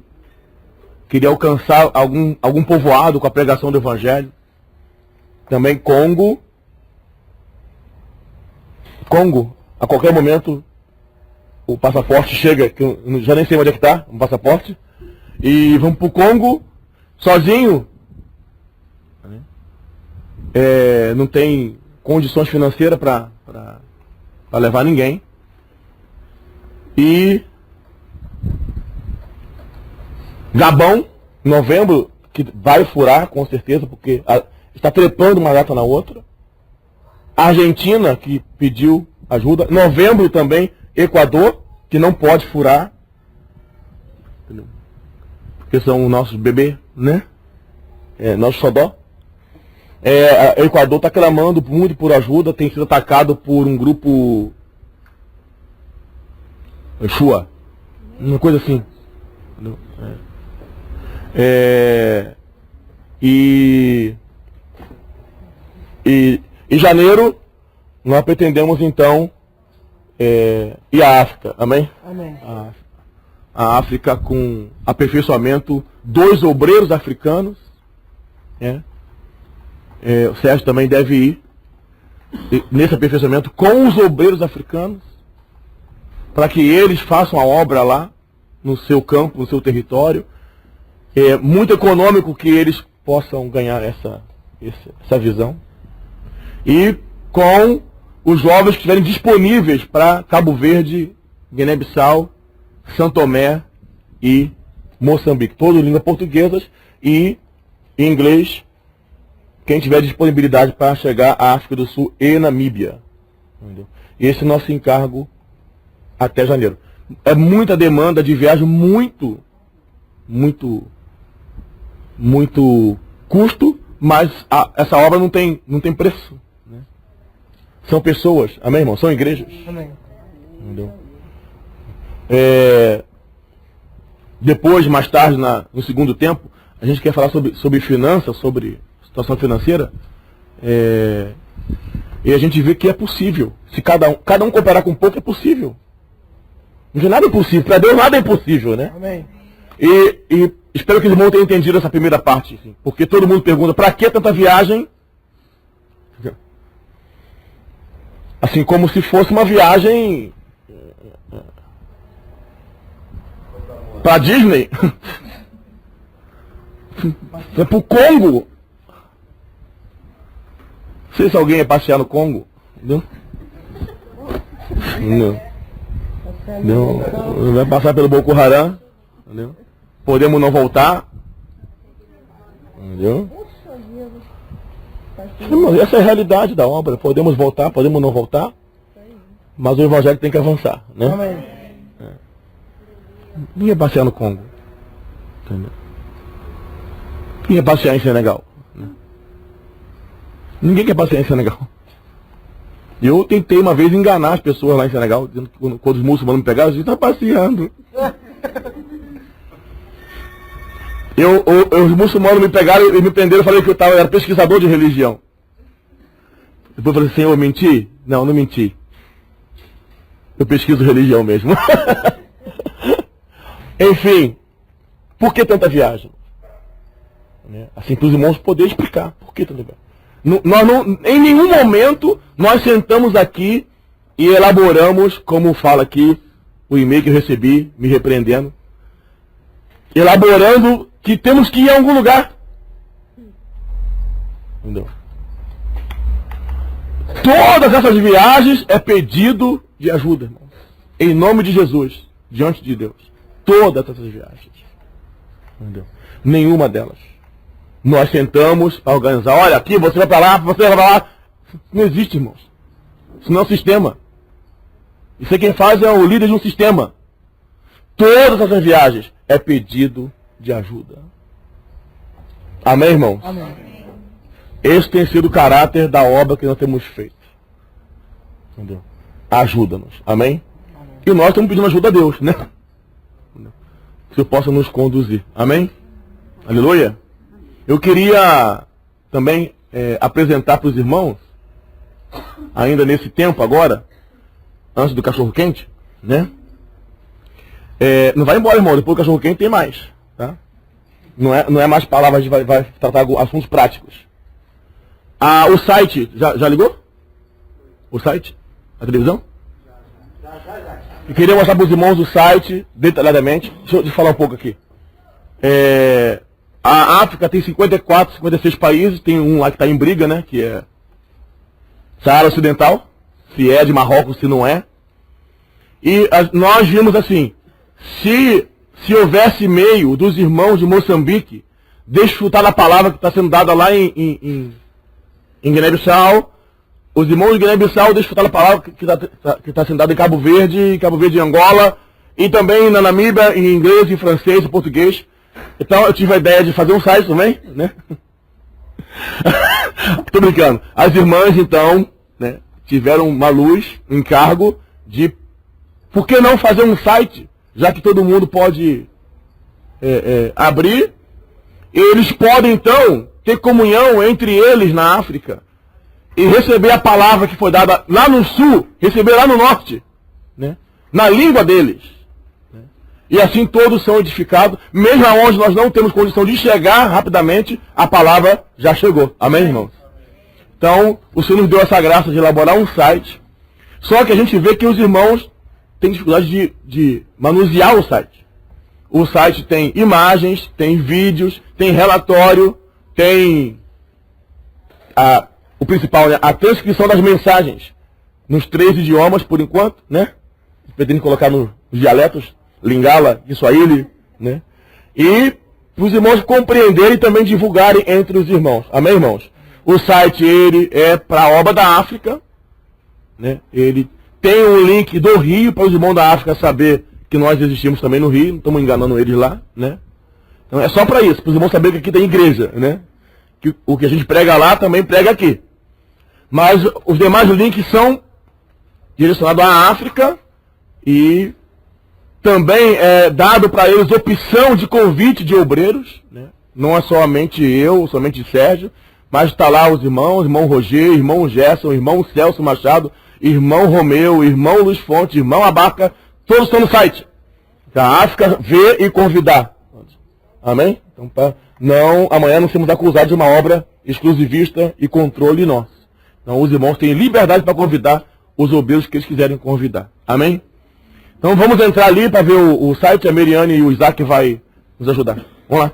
queria alcançar algum povoado com a pregação do Evangelho. Também Congo, a qualquer momento o passaporte chega, que eu já nem sei onde é que está, um passaporte, e vamos para o Congo, sozinho, não tem condições financeiras para levar ninguém, e Gabão, novembro, que vai furar com certeza, porque está trepando uma data na outra. Argentina, que pediu ajuda. Novembro também, Equador, que não pode furar. Entendeu? Porque são nossos bebês, né? Nosso xodó. O Equador está clamando muito por ajuda, tem sido atacado por um grupo Shua. Uma coisa assim. Entendeu? E em janeiro nós pretendemos então ir à África, amém? Amém. A África com aperfeiçoamento, 2 obreiros africanos, o Sérgio também deve ir nesse aperfeiçoamento com os obreiros africanos, para que eles façam a obra lá no seu campo, no seu território. muito econômico que eles possam ganhar essa visão. E com os jovens que estiverem disponíveis para Cabo Verde, Guiné-Bissau, São Tomé e Moçambique. Todas línguas portuguesas e inglês, quem tiver disponibilidade para chegar à África do Sul e Namíbia. Entendeu? Esse é o nosso encargo até janeiro. É muita demanda de viagem, muito custo, mas essa obra não tem preço. Né? São pessoas, amém, irmão? São igrejas. Amém. Entendeu? Depois, mais tarde, no segundo tempo, a gente quer falar sobre finanças, sobre situação financeira. E a gente vê que é possível. Se cada um cooperar com pouco, é possível. Não tem nada impossível. Para Deus nada é impossível, né? Amém. E espero que os irmãos tenham entendido essa primeira parte. Assim, porque todo mundo pergunta, para que tanta viagem? Assim, como se fosse uma viagem para Disney. É pro Congo. Não sei se alguém ia passear no Congo. Entendeu? Não vai passar pelo Boko Haram. Entendeu? Podemos não voltar. Entendeu? Essa é a realidade da obra. Podemos voltar, podemos não voltar. Mas o evangelho tem que avançar. Né? Ninguém ia passear no Congo. Entendeu? Quem ia passear em Senegal? Ninguém quer passear em Senegal. Eu tentei uma vez enganar as pessoas lá em Senegal, dizendo que quando os muçulmanos me pegaram, eu disse, está passeando. Os muçulmanos me pegaram e me prenderam, eu falei que eu era pesquisador de religião. Depois eu falei assim, eu menti? Não menti. Eu pesquiso religião mesmo. Enfim, por que tanta viagem? Assim, para os irmãos poderem explicar por que tanta viagem. Em nenhum momento nós sentamos aqui e elaboramos, como fala aqui o e-mail que eu recebi, me repreendendo, elaborando que temos que ir a algum lugar. Entendeu? Todas essas viagens é pedido de ajuda, irmãos. Em nome de Jesus, diante de Deus. Todas essas viagens. Entendeu? Nenhuma delas. Nós tentamos para organizar, olha, aqui você vai para lá, você vai para lá. Não existe, irmãos. Isso não é um sistema. Isso aí quem faz é o líder de um sistema. Todas essas viagens é pedido de ajuda. Amém, irmãos? Amém. Esse tem sido o caráter da obra que nós temos feito. Entendeu? Ajuda-nos. Amém? E nós estamos pedindo ajuda a Deus, né? Que o possa nos conduzir. Amém? Aleluia? Eu queria também apresentar para os irmãos, ainda nesse tempo agora, antes do cachorro quente, né? Não vai embora, irmão, depois do cachorro quente tem mais, tá? Não é mais palavras, a gente vai tratar assuntos práticos. O site, já ligou? O site? A televisão? Eu queria mostrar para os irmãos o site, detalhadamente. Deixa eu falar um pouco aqui. A África tem 54, 56 países, tem um lá que está em briga, né? Que é Saara Ocidental, se é de Marrocos, se não é. E nós vimos assim, se houvesse meio dos irmãos de Moçambique desfrutar da palavra que está sendo dada lá em Guiné-Bissau, os irmãos de Guiné-Bissau desfrutar da palavra que está sendo dada em Cabo Verde e Angola, e também na Namíbia, em inglês, em francês e português. Então eu tive a ideia de fazer um site também, né? Tô brincando. As irmãs, então, né, tiveram uma luz, um encargo de por que não fazer um site, já que todo mundo pode abrir, e eles podem, então, ter comunhão entre eles na África e receber a palavra que foi dada lá no sul, receber lá no norte, né, na língua deles. E assim todos são edificados, mesmo onde nós não temos condição de chegar rapidamente, a palavra já chegou. Amém, irmãos? Então, o Senhor nos deu essa graça de elaborar um site, só que a gente vê que os irmãos têm dificuldade de manusear o site. O site tem imagens, tem vídeos, tem relatório, tem o principal, né, a transcrição das mensagens nos 3 idiomas, por enquanto, né? Pretendo colocar nos dialetos, Lingala, Kiswahili, né? E para os irmãos compreenderem e também divulgarem entre os irmãos. Amém, irmãos? O site, ele é para a obra da África, né? Ele tem um link do Rio para os irmãos da África saber que nós existimos também no Rio, não estamos enganando eles lá, né? Então é só para isso, para os irmãos saberem que aqui tem igreja, né? Que o que a gente prega lá também prega aqui. Mas os demais links são direcionados à África e também é dado para eles opção de convite de obreiros, né? Não é somente eu, somente Sérgio, mas está lá os irmãos, irmão Roger, irmão Gerson, irmão Celso Machado, irmão Romeu, irmão Luiz Fonte, irmão Abaca, todos estão no site. Da África, ver e convidar. Amém? Então, não, amanhã não sermos acusados de uma obra exclusivista e controle nosso. Então, os irmãos têm liberdade para convidar os obreiros que eles quiserem convidar. Amém? Então, vamos entrar ali para ver o site. A Meriane e o Isaac vai nos ajudar. Vamos lá.